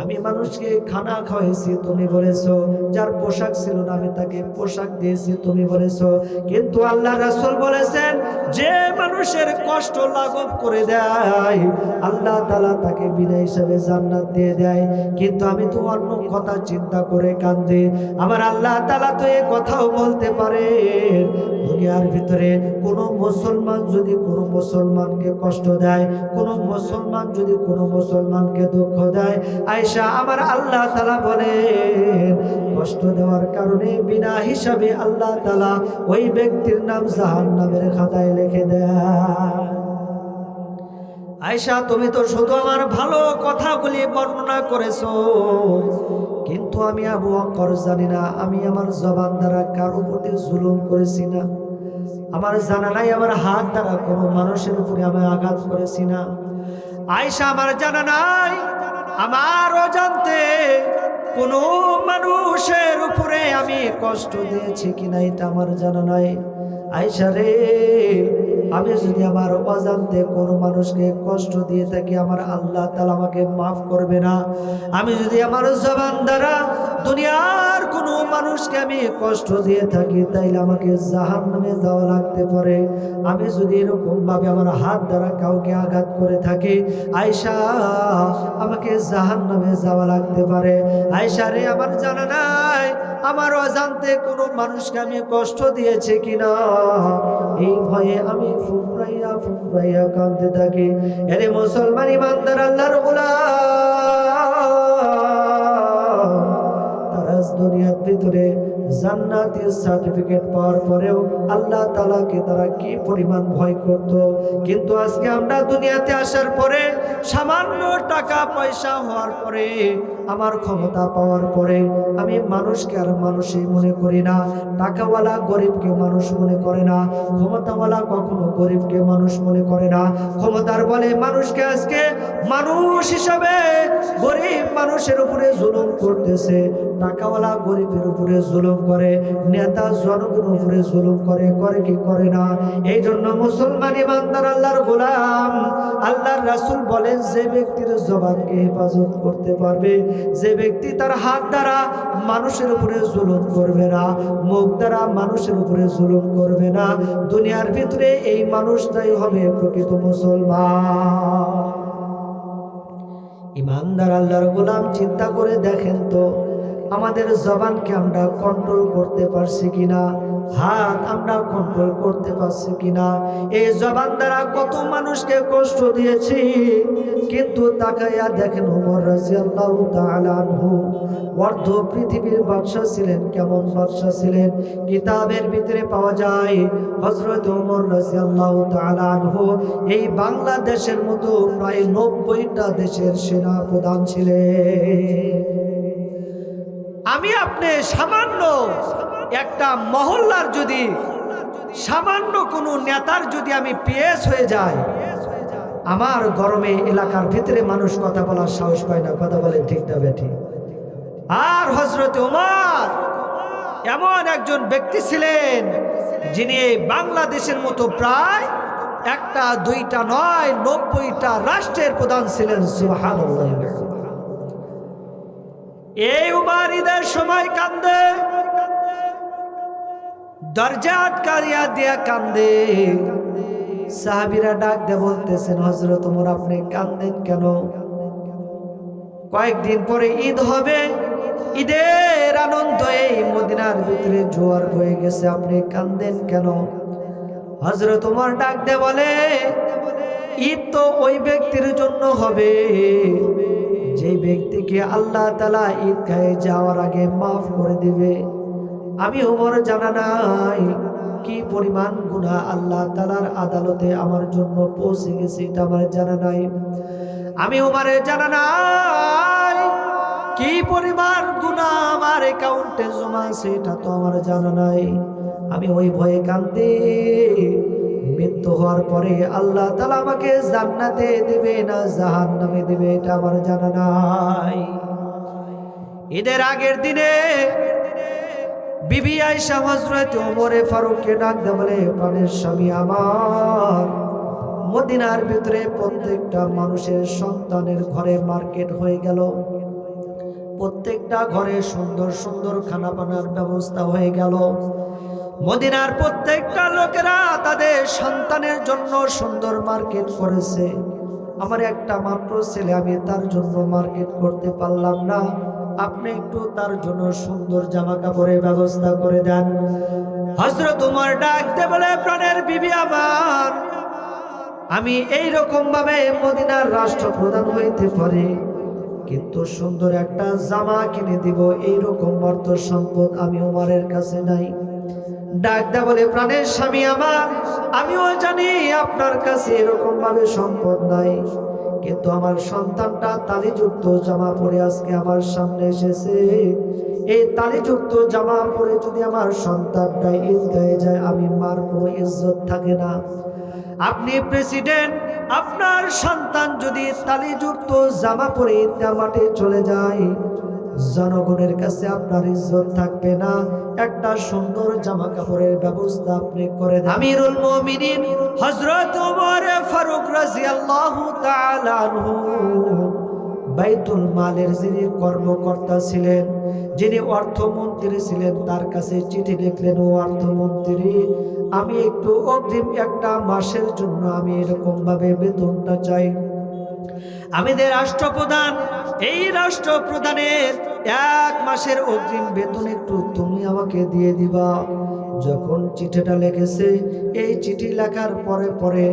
Speaker 1: আমি মানুষকে খানা খাওয়াইছি, তুমি বলেছো, যার পোশাক ছিল না আমি তাকে পোশাক দিয়েছি, তুমি বলেছো। কিন্তু আল্লাহ রাসূল বলেছেন, যে মানুষের কষ্ট লাঘব করে দেয় আল্লাহ তাআলা তাকে বিনা হিসাবে জান্নাত দিয়ে দেয়। কিন্তু আমি তো অন্য কথা চিন্তা করে কাঁদি। আমার আল্লাহ তাআলা তো এই কথাও বলতে পারেন, দুনিয়ার ভিতরে কোনো মুসলমান যদি কোনো মুসলমানকে কষ্ট দেয়, কোনো মুসলমান যদি কোনো মুসলমানকে দুঃখ দেয়, আয়েশা আমার আল্লাহ তাআলা বলেন কষ্ট দেওয়ার কারণে বিনা হিসাবে আল্লাহ তাআলা ওই ব্যক্তির নাম জাহান্নামের খাতায় লিখে দেয়। আয়েশা, তুমি তো শুধু আমার ভালো কথাগুলি বর্ণনা করেছো, কিন্তু আমি আবু বকর জানি না আমি আমার জবান দ্বারা কারো প্রতি জুলুম করেছি না, আমার জানা নাই আমার হাত দ্বারা কোনো মানুষের উপরে আমি আঘাত করেছি না। আয়েশা, আমার জানা নাই আমার অজান্তে কোনো মানুষের উপরে আমি কষ্ট দিয়েছি কিনা, এটা আমার জানা নাই। আয়েশা রে, আমি যদি আমার অজান্তে কোনো মানুষকে কষ্ট দিয়ে থাকি আমার আল্লাহ তাআলা আমাকে মাফ করবে না। আমি যদি আমার জবান দ্বারা দুনিয়ার কোনো মানুষকে আমি কষ্ট দিয়ে থাকি, তাইলে আমাকে জাহান্নামে যাওয়া লাগতে পারে। আমি যদি এরকম ভাবে আমার হাত দ্বারা কাউকে আঘাত করে থাকি, আয়েশা আমাকে জাহান্নামে যাওয়া লাগতে পারে। আয়েশা রে, আমার জানা নাই আমার অজান্তে কোনো মানুষকে আমি কষ্ট দিয়েছে কিনা। এই ভয়ে আমি ফুফরাইয়া ফুফরাইয়া কাঁদতে থাকি। এরে মুসলমান ইমানদার আল্লাহর গোলাম, তারা দুনিয়ার ভিতরে জান্নাতের সার্টিফিকেট পাওয়ার পরেও আল্লাহ তাআলাকে তারা কি পরিমাণ ভয় করত। কিন্তু আজকে আমরা দুনিয়াতে আসার পরে, সামান্য টাকা পয়সা হওয়ার পরে, আমার ক্ষমতা পাওয়ার পরে আমি মানুষকে আর মানুষই মনে করি না। টাকাওয়ালা গরিবকে মানুষ মনে করে না, ক্ষমতাওয়ালা কখনো গরিবকে মানুষ মনে করে না। ক্ষমতার বলে মানুষকে আজকে মানুষ হিসাবে গরিব মানুষের উপরে জুলুম করতেছে, টাকাওয়ালা গরিবের উপরে জুলুম করে, নেতা জনগণের উপরে জুলুম করে, করে কি করে না? এই জন্য মুসলমান ইমানদার আল্লাহর গোলাম, আল্লাহর রাসূল বলেন, যে ব্যক্তির জবানকে হেফাজত করতে পারবে, যে ব্যক্তি তার হাত দ্বারা মানুষের উপরে জুলুম করবে না, মুখ দ্বারা মানুষের উপরে জুলুম করবে না, দুনিয়ার ভিতরে এই মানুষটাই হবে প্রকৃত মুসলমান। ইমানদার আল্লাহর গোলাম, চিন্তা করে দেখেন তো, আমাদের জবানকে আমরা কন্ট্রোল করতে পারছি কিনা, হাত আমরা কন্ট্রোল করতে পারছি কিনা। এই জবান দ্বারা কত মানুষকে কষ্ট দিয়েছি। কিন্তু তাকাইয়া দেখেন, ওমর রাদিয়াল্লাহু তাআলা আনহু অর্ধ পৃথিবীর বাদশা ছিলেন। কেমন বাদশা ছিলেন? কিতাবের ভিতরে পাওয়া যায় হযরত ওমর রাদিয়াল্লাহু তাআলা আনহু এই বাংলাদেশের মতো প্রায় 90টা দেশের সেনা প্রধান ছিলেন। আমি আপনি সামান্য একটা মহল্লার যদি, সামান্য কোনো নেতার যদি আমি পিএস হয়ে যাই, আমার গরমে এলাকার ভিতরে মানুষ কথা বলার সাহস পায় না। কথা বলেন ঠিক না বেঠিক? আর হযরত ওমর এমন একজন ব্যক্তি ছিলেন, যিনি বাংলাদেশের মতো প্রায় একটা দুইটা নয় 90টা রাষ্ট্রের প্রধান ছিলেন। সুবহানাল্লাহ। এই উমর ঈদের সময় কান্দে, দরজা আটকাইয়া দিয়া কান্দে। সাহাবীরা ডাক দিয়ে বলতেছেন, হযরত ওমর আপনি কান্দেন কেন? কয়েকদিন পরে ঈদ হবে, ঈদের আনন্দ এই মদিনার ভিতরে জোয়ার বয়ে গেছে, আপনি কান্দেন কেন? হযরত ওমর ডাক দিয়ে বলে, ঈদ তো ওই ব্যক্তির জন্য হবে যে ব্যক্তিকে আল্লাহ তাআলা ঈদগাহে যাওয়ার আগে মাফ করে দিবে। আমি ওমর জানা নাই কি পরিমাণ গুনাহ আল্লাহ তাআলার আদালতে আমার জন্য পৌঁছে গেছে, এটা আমার জানা নাই। আমি ওমরের জানা নাই কি পরিমাণ গুনাহ আমার অ্যাকাউন্টে জমা আছে, এটা তো আমার জানা নাই। আমি ওই ভয়ে কাঁদি, মৃত্যু হওয়ার পরে আল্লাহ তাআলা আমাকে জান্নাতে দিবে না জাহান্নামে দিবে, এটা আমার জানা নাই। ঈদের আগের দিনে বিবি আয়েশা হযরত ওমর ফারুককে ডাক দিয়ে বলে, প্রাণের স্বামী আমার, মদিনার ভিতরে প্রত্যেকটা মানুষের সন্তানের ঘরে মার্কেট হয়ে গেল, প্রত্যেকটা ঘরে সুন্দর সুন্দর খানাপানার ব্যবস্থা হয়ে গেল। মদিনার প্রত্যেকটা লোকেরা তাদের সন্তানের জন্য সুন্দর মার্কেট করেছে। আমার একটা মাত্র ছেলে, আমি তার জন্য মার্কেট করতে পারলাম না, আপনি একটু তার জন্য সুন্দর জামা কাপড়ের ব্যবস্থা করে দেন। হযরত ওমর ডাক দিয়ে বলে, প্রাণের বিবি আমার, আমি এইরকম ভাবে মদিনার রাষ্ট্রপ্রধান হইতে পারি, কিন্তু সুন্দর একটা জামা কিনে দিব এইরকম অর্থ সম্পদ আমি ওমরের কাছে নাই। ডাক দা বলে, প্রাণের স্বামী আমার, আমিও জানি আপনার কাছে এরকম ভাবে সম্পদ নাই, কিন্তু আমার সন্তানটা তালিযুক্ত জামা পরে আজকে আমার সামনে এসেছে। এই তালিযুক্ত জামা পরে যদি আমার সন্তানটা ঈদগাহে যায়, আমি মার কোনো ইজ্জত থাকে না। আপনি প্রেসিডেন্ট, আপনার সন্তান যদি তালিযুক্ত জামা পরে ঈদগাহ মাঠে চলে যায়, জনগণের কাছে আপনার ইজ্জত থাকবে না। একটা সুন্দর জামা কাপড়ের ব্যবস্থা আপনি করে দেন। আমিরুল মুমিনিন হযরত ওমর ফারুক রাদিয়াল্লাহু তাআলা আনহু বাইতুল মালের যিনি কর্মকর্তা ছিলেন, যিনি অর্থমন্ত্রী ছিলেন, তার কাছে চিঠি লিখলেন, ও অর্থমন্ত্রী, আমি একটু অগ্রিম একটা মাসের জন্য আমি এরকম ভাবে বেতনটা চাই। আমাদের রাষ্ট্রপ্রধান, এই রাষ্ট্রপ্রধানের 1 মাসের অগ্রিম বেতন একটু তুমি আমাকে দিয়ে দিবা। যখন চিঠিটা লিখেছে, এই চিঠি লেখার পরে পরে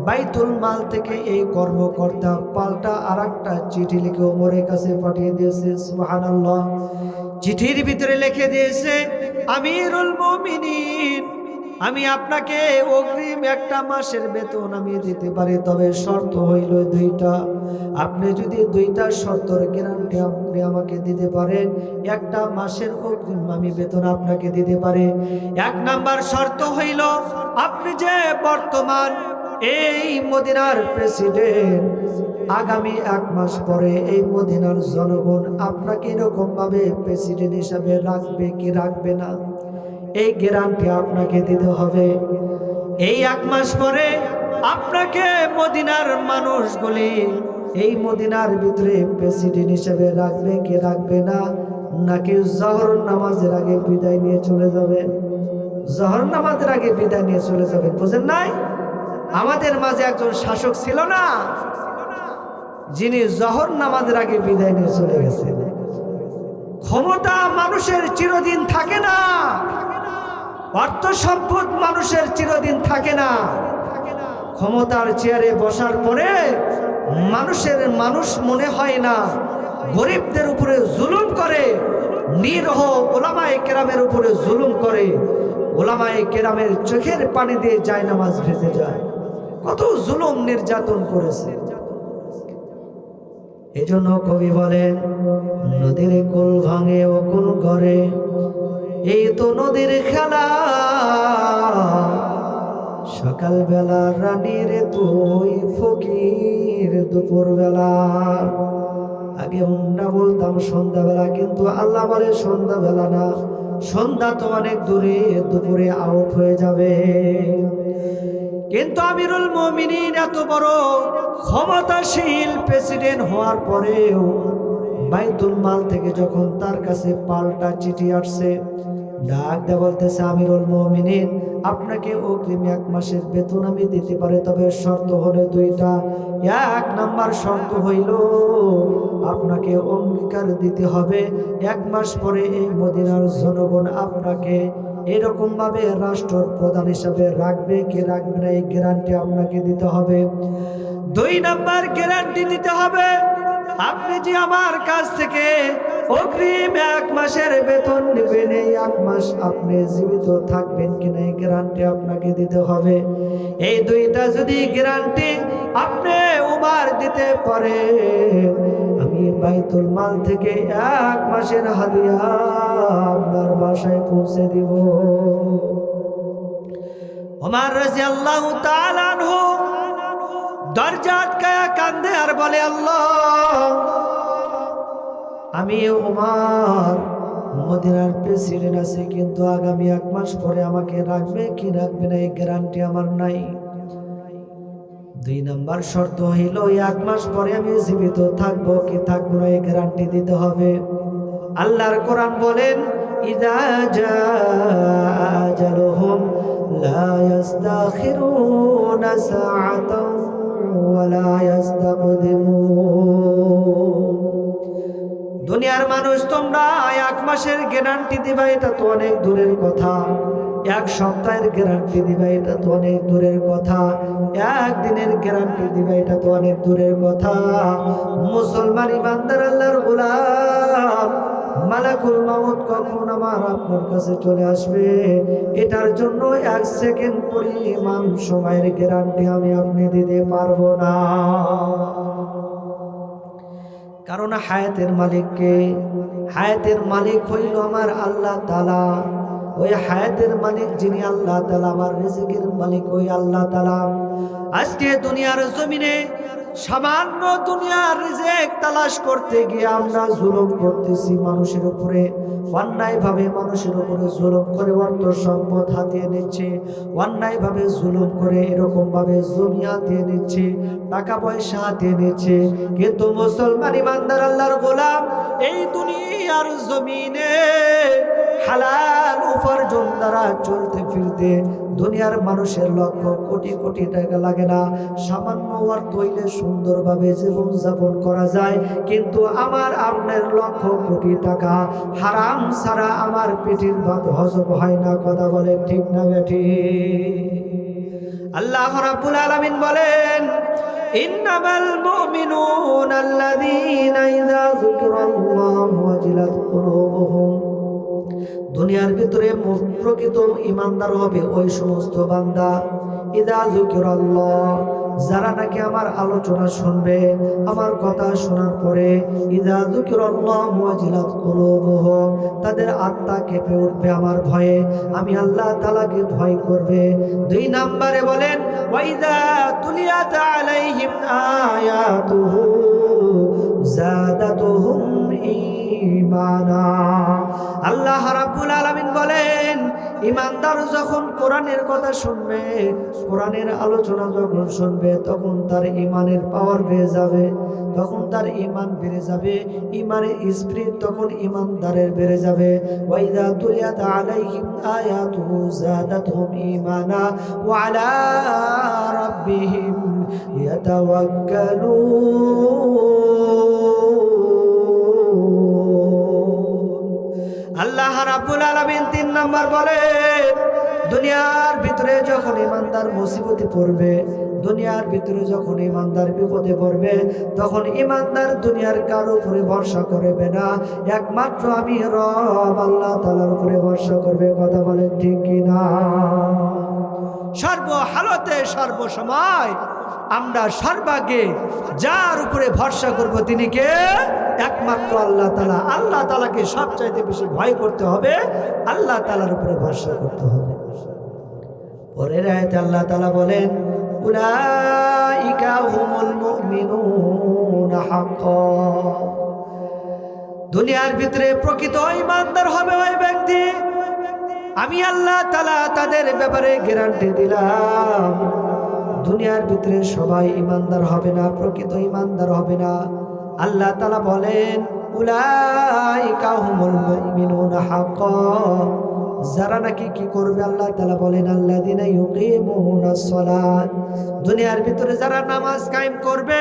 Speaker 1: বাইতুল মাল থেকে এই কর্মকর্তা পাল্টা আরেকটা চিঠি লিখে ওমরের কাছে পাঠিয়ে দিয়েছে। সুবহানাল্লাহ। চিঠির ভিতরে লিখে দিয়েছে, আমিরুল মুমিনিন, আমি আপনাকে অগ্রিম 1 মাসের বেতন আমি দিতে পারি, তবে শর্ত হইল 2টা। আপনি যদি 2টা শর্তের গ্যারান্টি আপনি আমাকে দিতে পারেন, 1 মাসের অগ্রিম আমি বেতন আপনাকে দিতে পারি। 1 নাম্বার শর্ত হইল, আপনি যে বর্তমান এই মদিনার প্রেসিডেন্ট, আগামী 1 মাস পরে এই মদিনার জনগণ আপনাকে এরকম ভাবে প্রেসিডেন্ট হিসাবে রাখবে কি রাখবে না, এই গ্যারান্টি আপনাকে দিতে হবে। এই 1 মাস পরে আপনাকে মদিনার মানুষগুলি এই মদিনার ভিতরে প্রেসিডেন্ট হিসেবে রাখবে কি রাখবে না, নাকি জহর নামাজের আগে বিদায় নিয়ে চলে যাবেন। জহর নামাজের আগে বিদায় নিয়ে চলে যাবেন, বুঝেন নাই? আমাদের মাঝে একজন শাসক ছিল না, যিনি জহর নামাজের আগে বিদায় নিয়ে চলে গেছেন। ক্ষমতা মানুষের চিরদিন থাকে না, অর্থ সম্পদ মানুষের চিরদিন থাকে না। ক্ষমতার চেয়ারে বসার পরে মানুষ মনে হয় না, গরিবদের উপরে জুলুম করে, নিরহ ওলামায়ে কেরামের উপরে জুলুম করে, ওলামায়ে কেরামের চোখের পানি দিয়ে জায়নামাজ ভেসে যায়। কত জুলুম নির্যাতন করেছে। এজন্য কবি বলেন, নদীর কুল ভাঙে ও কুল করে, এই তো নদীর খেলা। সকাল বেলা রানীর তুই ফকির দুপুর বেলা। আগে আমরা বলতাম সন্ধ্যাবেলা, কিন্তু আল্লাহ বলে সন্ধ্যাবেলা না, সন্ধ্যা তো অনেক দূরে, দুপুরে আউট হয়ে যাবে। কিন্তু আমিরুল মুমিনিন এত বড় ক্ষমতাশীল প্রেসিডেন্ট হওয়ার পরেও বাইতুল মাল থেকে যখন তার কাছে পাল্টা চিঠি আসছে, ডাক দিয়ে বলতেছে, আমিরুল মুমিনিন, আপনাকে অগ্রিম 1 মাসের বেতন আমি দিতে পারি, তবে শর্ত হলো 2টা। 1 নাম্বার শর্ত হইল, আপনাকে অঙ্গীকার দিতে হবে 1 মাস পরে এই মদিনার জনগণ আপনাকে এরকম ভাবে রাষ্ট্র প্রধান হিসাবে রাখবে কি রাখবে না, এই গ্যারান্টি আপনাকে দিতে হবে। 2 নাম্বার গ্যারান্টি দিতে হবে, আপনি যে আমার কাছ থেকে অগ্রিম 1 মাসের বেতন নেবেন, এই 1 মাস আপনি জীবিত থাকবেন কিনা, এই গ্যারান্টি আপনাকে দিতে হবে। এই 2টা যদি গ্যারান্টি আপনি উমার দিতে পারে, আমি বাইতুল মাল থেকে 1 মাসের হাদিয়া আপনার বাসায় পৌঁছে দিব। ওমর রাদিয়াল্লাহু তাআলা আনহু দরজা আটকায়া কান্দে আর বলে, আল্লাহ, আমি ওমর মদিনার প্রেসিডেন্ট আছে, কিন্তু আগামী 1 মাস পরে আমাকে রাখবে কি রাখবে না, এই গ্যারান্টি আমার নাই। 2 নাম্বার শর্ত হইল, 1 মাস পরে আমি জীবিত থাকবো কি থাকবো না, এই গ্যারান্টি দিতে হবে। আল্লাহর কোরআন বলেন, ইযা জাআ আজালুহুম লা ইস্তাখিরুনা সাআতান ওয়া লা ইস্তাকদিমুন। দুনিয়ার মানুষ, তোমরা 1 মাসের গ্যারান্টি দিবা, এটা তো অনেক দূরের কথা। 1 সপ্তাহের গ্যারান্টি দিবা, এটা তো অনেক দূরের কথা। 1 দিনের গ্যারান্টি দিবা, এটা তো অনেক দূরের কথা। মুসলমান ইমানদার আল্লাহর গোলাম, মালাকুল মাউত কখন আমার আপনার কাছে চলে আসবে, এটার জন্য 1 সেকেন্ড পরিমাণ সময়ের গ্যারান্টি আমি আপনি দিতে পারবো না। কারণ হায়াতের মালিককে, হায়াতের মালিক হইল আমার আল্লাহ তাআলা। ওই হায়াতের মালিক যিনি আল্লাহ তাআলা, আমার রিজিকের মালিক ওই আল্লাহ তাআলা। আজকে দুনিয়ার জমিনে সামান্য দুনিয়ার রিজিক তালাশ করতে গিয়ে আমরা জুলুম করতেছি মানুষের উপরে, অন্যায়ভাবে মানুষের উপরে জুলুম করে অর্থ সম্পদ হাতিয়ে নিচ্ছে, অন্যায়ভাবে জুলুম করে এরকমভাবে জমি হাতিয়ে নিচ্ছে, টাকা পয়সা হাতিয়ে নিচ্ছে। কিন্তু মুসলমান ইমানদার আল্লাহর গোলাম এই দুনিয়ার জমিনে হালাল উপার্জন দ্বারা চলতে ফিরতে দুনিয়ার মানুষের লক্ষ কোটি কোটি টাকা লাগে না, সামান্য অর্থ হইলে সুন্দরভাবে জীবনযাপন করা যায়। কিন্তু আমার আপনার লক্ষ কোটি টাকা হারাম ছাড়া আমার পেটের ভাত হজম হয় না। কথা বলেন ঠিক না বেঠিক? আল্লাহ রাব্বুল আলামিন বলেন, ইন্নামাল মুমিনুনা আল্লাযীনা ইযা যুকিরাল্লাহু ওয়াজিলাত কুলুবুহুম। দুনিয়ার ভিতরে প্রকৃত ইমানদার হবে ওই সমস্ত বান্দা, ইযা যুকিরাল্লাহ, যারা নাকি আমার আলোচনা শুনবে, আমার কথা শোনার পরে ইযা যুকিরাল্লাহু ওয়াজিলাত কুলুবুহুম, তাদের আত্মা কেঁপে উঠবে আমার ভয়ে, আমি আল্লাহ তাআলাকে ভয় করবে। 2 নম্বরে বলেন, ওয়াইযা তুলিয়াত আলাইহিম আয়াতুহু যাদাতুহুম ঈমানা। আল্লাহ রাব্বুল আলামিন বলেন, ইমানদার যখন কোরআনের কথা শুনবে, কোরআনের আলোচনা যখন শুনবে, তখন তার ঈমানের পাওয়ার বেড়ে যাবে, তখন তার ঈমান বেড়ে যাবে, ঈমানের স্পিরিট তখন ঈমানদারের বেড়ে যাবে। ওয়াইযা তুলিয়াত আলাইহিম আয়াতুহু যাদাতুহুম ঈমানা ওয়া আলা রাব্বিহিম ইয়াতাওয়াক্কালুন। আল্লাহ রাব্বুল আলামিন 3 নাম্বার বলে, দুনিয়ার ভিতরে যখন ইমানদার মুসিবতে পড়বে, দুনিয়ার ভিতরে যখন ইমানদার বিপদে পড়বে, তখন ইমানদার দুনিয়ার কারো উপরে ভরসা করবে না, একমাত্র আমি রব আল্লাহ তাআলার উপরে ভরসা করবে। কথা বলেন ঠিক কি না? সর্বহালতে সর্বসময় আমরা সর্বাগে যার উপরে ভরসা করব তিনি কে? একমাত্র আল্লাহ তাআলা। আল্লাহ তাআলাকে সবচাইতে বেশি ভয় করতে হবে, আল্লাহ তাআলার উপরে ভরসা করতে হবে। পরের আয়াতে আল্লাহ তাআলা বলেন, উলাইকা হুমুল মুমিনুনা হাক্কা। দুনিয়ার ভিতরে প্রকৃত ঈমানদার হবে ওই ব্যক্তি, আমি আল্লাহ তাআলা তাদের ব্যাপারে গ্যারান্টি দিলাম। দুনিয়ার ভিতরে সবাই ঈমানদার হবে না, প্রকৃত ঈমানদার হবে না। আল্লাহ তাআলা বলেন, উলাইকা হুমুল মুমিনুনা হাক্কা। যারা নাকি কি করবে, আল্লাহ তাআলা বলেন, আল্লাযিনা ইউকিমুনাস সালাত। দুনিয়ার ভিতরে যারা নামাজ কায়েম করবে,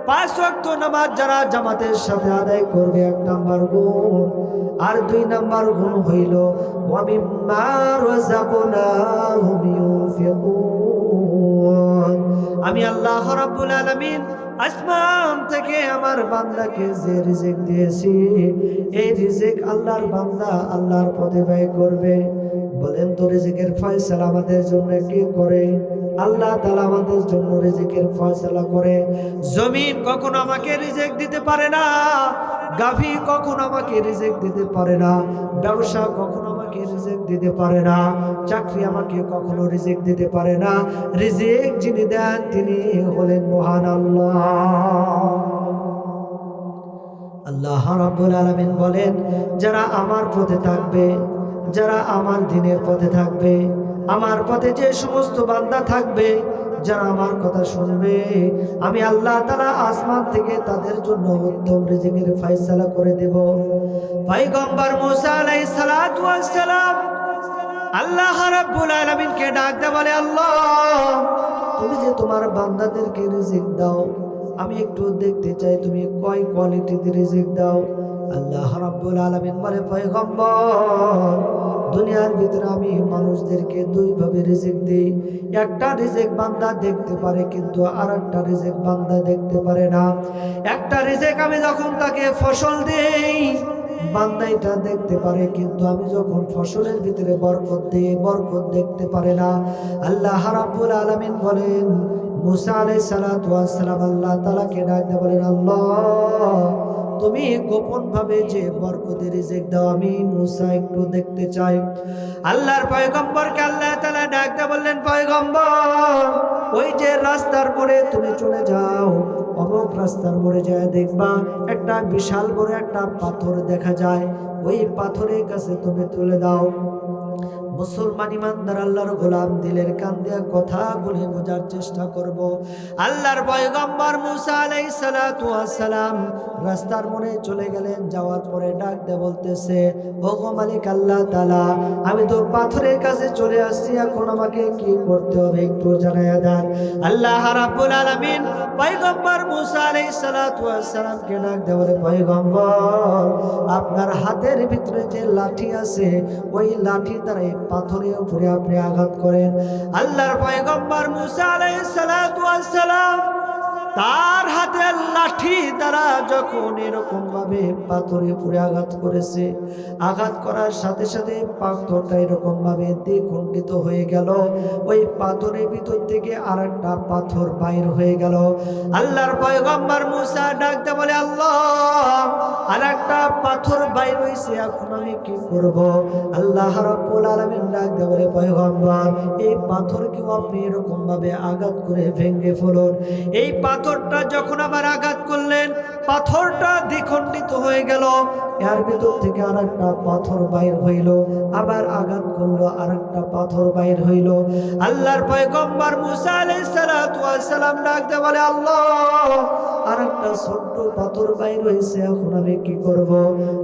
Speaker 1: 5 ওয়াক্ত নামাজ যারা জামাতের সাথে আদায় করবে, 1 নাম্বার গুণ। আর 2 নাম্বার গুণ হইল ওয়া মিম্মা রাযাকনাহুম ইউনফিকুন। আমি আল্লাহ রাব্বুল আলামিন আসমান থেকে আমার বান্দাকে যে রিজিক দিয়েছি, এই রিজিক আল্লাহর বান্দা আল্লাহর পথে ব্যয় করবে। বলেন তো, রিজিকের ফয়সালা আমাদের জন্য কে করে? আল্লাহ তাআলা আমাদের জন্য রিজিকের ফয়সালা করে। জমিন কখনো আমাকে রিজিক দিতে পারে না, গাভী কখনো আমাকে রিজিক দিতে পারে না, ব্যবসা কখনো আমাকে রিজিক দিতে পারে না, চাকরি আমাকে কখনো রিজিক দিতে পারে না। রিজিক যিনি দেন তিনি হলেন মহান আল্লাহ। আল্লাহ রাব্বুল আলামিন বলেন, যারা আমার পথে থাকবে, যারা আমার দ্বীনের পথে থাকবে, আমার পথে যে সমস্ত বান্দা থাকবে, যারা আমার কথা শুনবে, আমি আল্লাহ তাআলা আসমান থেকে তাদের জন্য উত্তম রিজিকের ফয়সালা করে দেব। পয়গম্বর মুসা আলাইহিস সালাতু ওয়াস সালাম আল্লাহ রাব্বুল আলামিনকে ডাক দেয়, বলে, আল্লাহ তুমি যে তোমার বান্দাদেরকে রিজিক দাও, আমি একটু দেখতে চাই তুমি কয় কোয়ালিটিতে রিজিক দাও। আল্লাহ রাব্বুল আলামিন বলে, পয়গম্বর দুনিয়ার ভিতরে আমি মানুষদেরকে 2 ভাবে রিজিক দেই। একটা রিজিক বান্দা দেখতে পারে, কিন্তু আরেকটা রিজিক বান্দা দেখতে পারে না। একটা রিজিক আমি যখন তাকে ফসল দেই, বান্দা এটা দেখতে পারে, কিন্তু আমি যখন ফসলের ভিতরে বরকত দেই, বরকত দেখতে পারে না। আল্লাহ রাব্বুল আলামিন বলেন, মুসা আলাইহিস সালাতু ওয়াস সালাম আল্লাহ তাআলাকে ডাক দিয়ে বলেন, আল্লাহ তুমি গোপন ভাবে যে বরকতের রিজিক দাও, আমি মুসা একটু দেখতে চাই। আল্লাহর পয়গম্বরকে আল্লাহ তাআলা ডাক দিয়ে বললেন, পয়গম্বর ওই যে রাস্তার মোড়ে তুমি চলে যাও, অমুক রাস্তার মোড়ে যায় দেখবা একটা বিশাল বড় একটা পাথর দেখা যায়, ওই পাথরের কাছে তুমি তুলে দাও। মুসলমান ইমানদার আল্লাহর গোলাম দিলের কান দিয়ে কথাগুলি বোঝার চেষ্টা করব। আল্লাহর পয়গম্বর মুসা আলাইহিস সালাতু ওয়াস সালাম রাস্তার মোড়ে চলে গেলেন। যাওয়ার পরে ডাক দিয়ে বলতেছে, ও গো মালিক আল্লাহ তাআলা, আমি তো পাথরের কাছে চলে আসছি, এখন আমাকে কি করতে হবে একটু জানায়া দেন। আল্লাহ রাব্বুল আলামিন পয়গম্বর মুসা আলাইহিস সালাতু ওয়াস সালামকে ডাক দিয়ে বলে, পয়গম্বর আপনার হাতের ভিতরে যে লাঠি আছে ওই লাঠি দ্বারা পাথরের উপরে আপনি আঘাত করেন। আল্লাহর পয়গম্বর মুসা আলাইহিস সালাতু ওয়াস সালাম তার হাতের লাঠি দ্বারা যখন এরকম ভাবে পাথরের উপরে আঘাত করেছে, আঘাত করার সাথে সাথে পাথরটা এরকম ভাবে দ্বিখণ্ডিত হয়ে গেল। ওই পাথরের ভিতর থেকে আরেকটা পাথর বাইর হয়ে গেল। আল্লাহর পয়গম্বর মুসা ডাকতে বলে, আল্লাহ আরেকটা পাথর বাইর হয়েছে, এখন আমি কি করব? আল্লাহ রাব্বুল আলামিন ডাকতে বলে, পয়গম্বর এই পাথরকেও আপনি এরকম ভাবে আঘাত করে ভেঙে ফেলুন। এই পাথরটা যখন আবার আঘাত করলেন, পাথরটা দ্বিখণ্ডিত হয়ে গেল। এর ভিতর থেকে আরেকটা পাথর বাইর হইল, আবার আঘাত করলো, আরেকটা পাথর বাইর হইল। আল্লাহর পয়গম্বর মুসা আলাইহিস সালাতু ওয়াস সালাম ডাকতে বলে, আল্লাহ আরেকটা ছোট্ট পাথর বাইর হইছে, এখন আমি কি করব?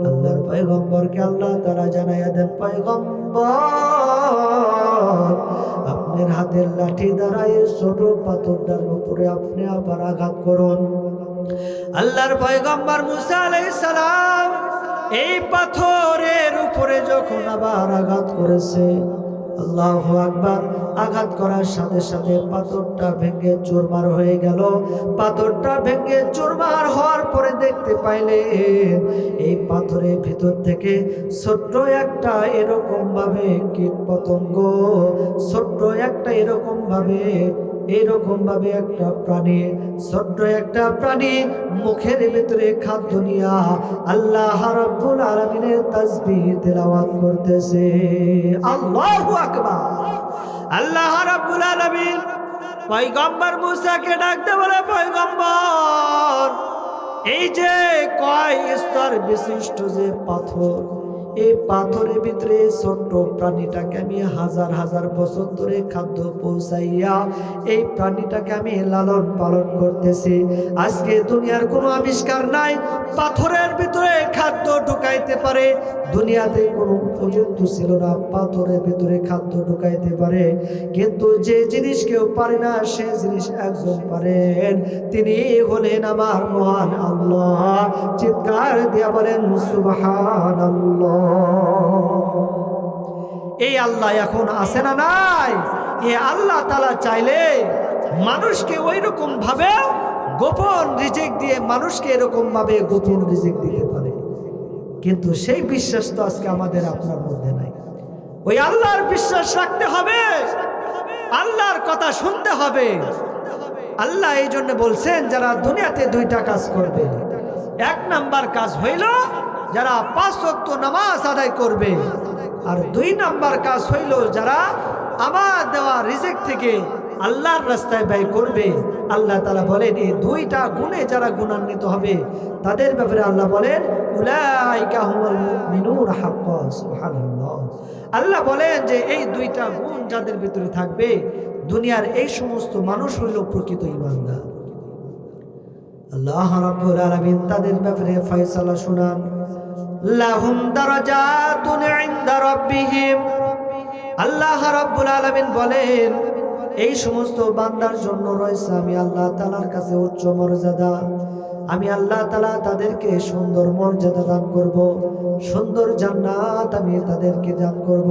Speaker 1: আল্লাহর পয়গম্বরকে আল্লাহ তাআলা জানাইয়া দেন, পয়গম্বর আপনার হাতের লাঠি দ্বারা এই ছোট পাথরটার উপরে আপনি আবার আঘাত করুন। আল্লাহর পয়গম্বর মুসা আলাইহিস সালাম এই পাথরের উপরে যখন আবার আঘাত করেছে, আল্লাহু আকবার, আঘাত করার সাথে সাথে পাথরটা ভেঙে চুরমার হয়ে গেল। পাথরটা ভেঙে চুরমার হওয়ার পরে দেখতে পাইলেন এই পাথরের ভিতর থেকে ছোট্ট একটা এরকম ভাবে কীট পতঙ্গ, ছোট্ট একটা এরকম ভাবে একটা প্রাণী, ছোট্ট একটা প্রাণী মুখের ভিতরে খাদ্য নিয়া আল্লাহ রাব্বুল আলামিনের তাসবিহ তেলাওয়াত করতেছে। আল্লাহু আকবার। আল্লাহ রাব্বুল আলামিন পয়গম্বর মুসাকে ডাকতে বলে, পয়গম্বর এই যে কয় স্তর বিশিষ্ট যে পাথর, এই পাথরের ভিতরে ছোট্ট প্রাণীটাকে আমি হাজার হাজার বছর ধরে খাদ্য পৌঁছাইয়া এই প্রাণীটাকে আমি লালন পালন করতেছি। আজকে দুনিয়ার কোনো আবিষ্কার নাই পাথরের ভিতরে খাদ্য ঢুকাইতে পারে। দুনিয়াতে কোনো উপযুক্ত ছিল না পাথরের ভিতরে খাদ্য ঢুকাইতে পারে, কিন্তু যে জিনিস কেউ পারে না সে জিনিস একজন পারেন, তিনি হলেন আমার মহান আল্লাহ। চিৎকার দিয়া বলেন সুবহানাল্লাহ। এই আল্লাহ এখন আছে না নাই? এই আল্লাহ তাআলা চাইলে মানুষকে ওই রকম ভাবে গোপন রিজিক দিয়ে মানুষকে এরকম ভাবে গোপন রিজিক দিতে পারে, কিন্তু সেই বিশ্বাস তো আজকে আমাদের আপনার মধ্যে নাই। ওই আল্লাহর বিশ্বাস রাখতে হবে, আল্লাহর কথা শুনতে হবে। আল্লাহ এই জন্য বলছেন যারা দুনিয়াতে দুইটা কাজ করবে, এক নাম্বার কাজ হইল যারা 5 ওয়াক্ত নামাজ আদায় করবে, আর 2 নাম্বার কাজ হইল যারা আমার দেওয়া রিজিক থেকে আল্লাহর রাস্তায় ব্যয় করবে। আল্লাহ তাআলা বলেন এই 2টা গুণে যারা গুণান্বিত হবে তাদের ব্যাপারে আল্লাহ বলেন উলাইকা হুমুল মুমিনুন হাক্কান। সুবহানাল্লাহ। আল্লাহ বলেন যে এই 2টা গুণ যাদের ভিতরে থাকবে দুনিয়ার এই সমস্ত মানুষ হইল প্রকৃত ঈমানদার। আল্লাহ রাব্বুল আলামিন তাদের ব্যাপারে ফয়সালা শুনান, লাহুম দারাজাতুন ইনদা রাব্বিহিম। আল্লাহ রাব্বুল আলামিন বলেন এই সমস্ত বান্দার জন্য রয়েছে আমি আল্লাহ তাআলার কাছে উচ্চ মর্যাদা। আমি আল্লাহ তাআলা তাদেরকে সুন্দর মর্যাদা দান করব, সুন্দর জান্নাত আমি তাদেরকে দান করব।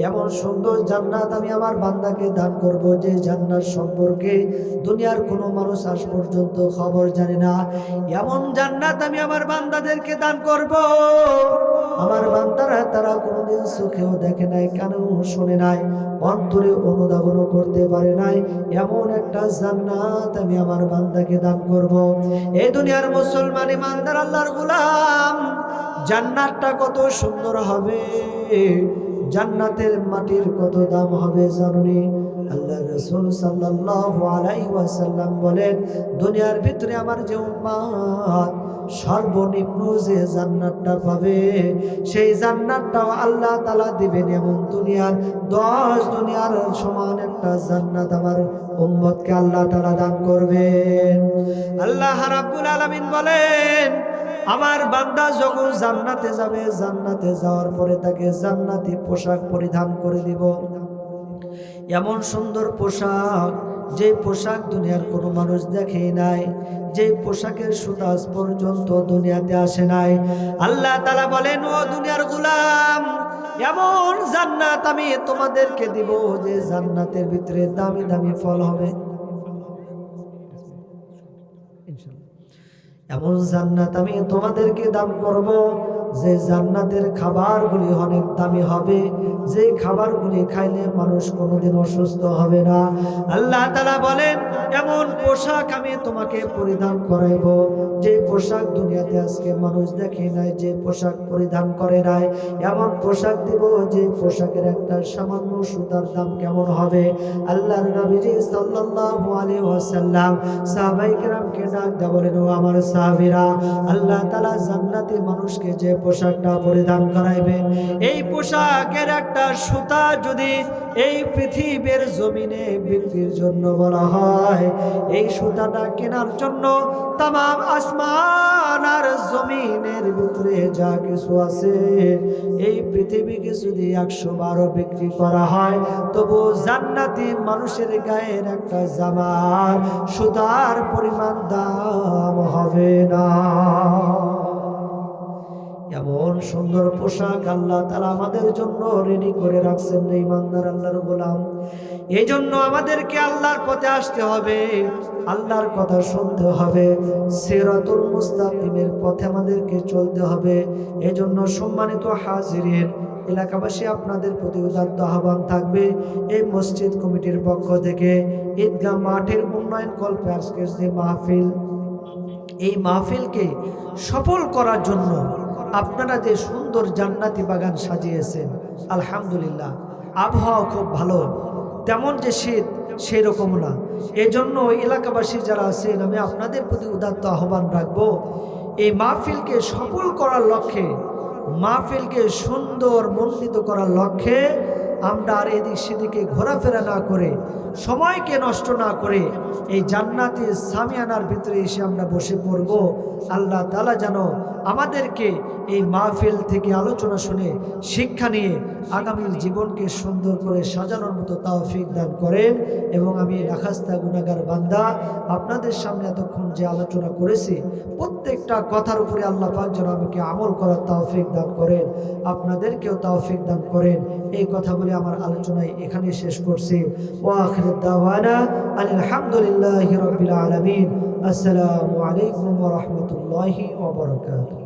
Speaker 1: এমন সুন্দর জান্নাত আমি আমার বান্দাকে দান করব যে জান্নাত সম্পর্কে দুনিয়ার কোনো মানুষ আজ পর্যন্ত খবর জানে না। এমন জান্নাত আমি আমার বান্দাদেরকে দান করব আমার বান্দারা তারা কোনোদিন চোখেও দেখে নাই, কানেও শোনে নাই, অন্তরে অনুধাবনও করতে পারে নাই। এমন একটা জান্নাত আমি আমার বান্দাকে দান করব। এই দুনিয়ার মুসলমান ইমানদার আল্লাহর গোলাম, জান্নাতটা কত সুন্দর হবে, জান্নাতের মাটির কত দাম হবে জানুনি? আল্লাহ রাসূল সাল্লাল্লাহু আলাইহি ওয়াসাল্লাম বলেন, দুনিয়ার ভিতরে আমার যে উম্মত সর্বনিম্ন যে জান্নাতটা পাবে, সেই জান্নাতটাও আল্লাহ তাআলা দিবেন এমন দুনিয়ার 10 দুনিয়ার সমান একটা জান্নাত আমার উম্মতকে আল্লাহ তাআলা দান করবেন। আল্লাহ রাব্বুল আলামিন বলেন, আমার বান্দা যখন জান্নাতে যাবে, জান্নাতে যাওয়ার পরে তাকে জান্নাতি পোশাক পরিধান করে দিব। এমন সুন্দর পোশাক, যে পোশাক দুনিয়ার কোনো মানুষ দেখেই নাই, যে পোশাকের সুতা আজ পর্যন্ত দুনিয়াতে আসে নাই। আল্লাহ তাআলা বলেন, ও দুনিয়ার গোলাম, এমন জান্নাত আমি তোমাদেরকে দিব যে জান্নাতের ভিতরে দামি দামি ফল হবে। এমন জান্নাত আমি তোমাদেরকে দান করব যে জান্নাতের খাবারগুলি অনেক দামি হবে, যে খাবারগুলি খাইলে মানুষ কোনোদিন অসুস্থ হবে না। আল্লাহ তাআলা বলেন, এমন পোশাক আমি তোমাকে পরিধান করাইব, যে পোশাক দুনিয়াতে আজকে মানুষ দেখে নাই, যে পোশাক পরিধান করে নাই। এমন পোশাক দিব যে পোশাকের একটা সামান্য সুতার দাম কেমন হবে। আল্লাহর নবীজি সাল্লাল্লাহু আলাইহি ওয়াসাল্লাম সাহাবায়ে কেরামকে ডাক দিয়ে বলেন, ও আমার সাহাবীরা, আল্লাহ তাআলা জান্নাতি মানুষকে যে পোশাকটা পরিধান করাইবেন, এই পোশাকের একটা সুতা যদি এই পৃথিবীর জমিনে বিক্রির জন্য বলা হয়, এই সুতাটা কেনার জন্য তামাম আসমান আর জমিনের ভিতরে যা কিছু আছে, এই পৃথিবীকে যদি 112 বিক্রি করা হয়, তবু জান্নাতি মানুষের গায়ের একটা জামার সুতার পরিমাণ দাম হবে না। এমন সুন্দর পোশাক আল্লাহ তাআলা আমাদের জন্য রেডি করে রাখছেন রে ইমানদার আল্লাহর গোলাম। এই জন্য আমাদেরকে আল্লাহর পথে আসতে হবে, আল্লাহর কথা শুনতে হবে, সিরাতুল মুস্তাকিমের পথে আমাদেরকে চলতে হবে। এই জন্য সম্মানিত হাজিরিন, এলাকাবাসী, আপনাদের প্রতি উদাত্ত আহ্বান থাকবে, এই মসজিদ কমিটির পক্ষ থেকে ঈদগাহ মাঠের উন্নয়ন কল্পে আজকের যে মাহফিল, এই মাহফিলকে সফল করার জন্য আপনারা যে সুন্দর জান্নাতি বাগান সাজিয়েছেন, আলহামদুলিল্লাহ। আবহাওয়া খুব ভালো, তেমন যে শীত সেই রকম না। এজন্য এলাকাবাসী যারা আছেন, আমি আপনাদের প্রতি উদাত্ত আহ্বান রাখবো, এই মাহফিলকে সফল করার লক্ষ্যে, মাহফিলকে সুন্দর মণ্ডিত করার লক্ষ্যে আমরা আর এদিক সেদিকে ঘোরাফেরা না করে, সময়কে নষ্ট না করে এই জান্নাতি সামিয়ানার ভিতরে এসে আমরা বসে পড়ব। আল্লাহ তাআলা যেন আমাদেরকে এই মাহফিল থেকে আলোচনা শুনে শিক্ষা নিয়ে আগামীর জীবনকে সুন্দর করে সাজানোর মতো তৌফিক দান করেন। এবং আমি নাখাস্তা গুনাহগার বান্দা আপনাদের সামনে এতক্ষণ যে আলোচনা করেছি, প্রত্যেকটা কথার উপরে আল্লাহ পাক যেন আমাকে আমল করার তৌফিক দান করেন, আপনাদেরকেও তৌফিক দান করেন। এই কথা বলে আমার আলোচনায় এখানে শেষ করছি। ওয়া আখিরু দাওয়ানা আলহামদুলিল্লাহি রাব্বিল আলামিন। আসসালামু আলাইকুম ওয়া রাহমাতুল্লাহি ওয়া বারাকাতুহু।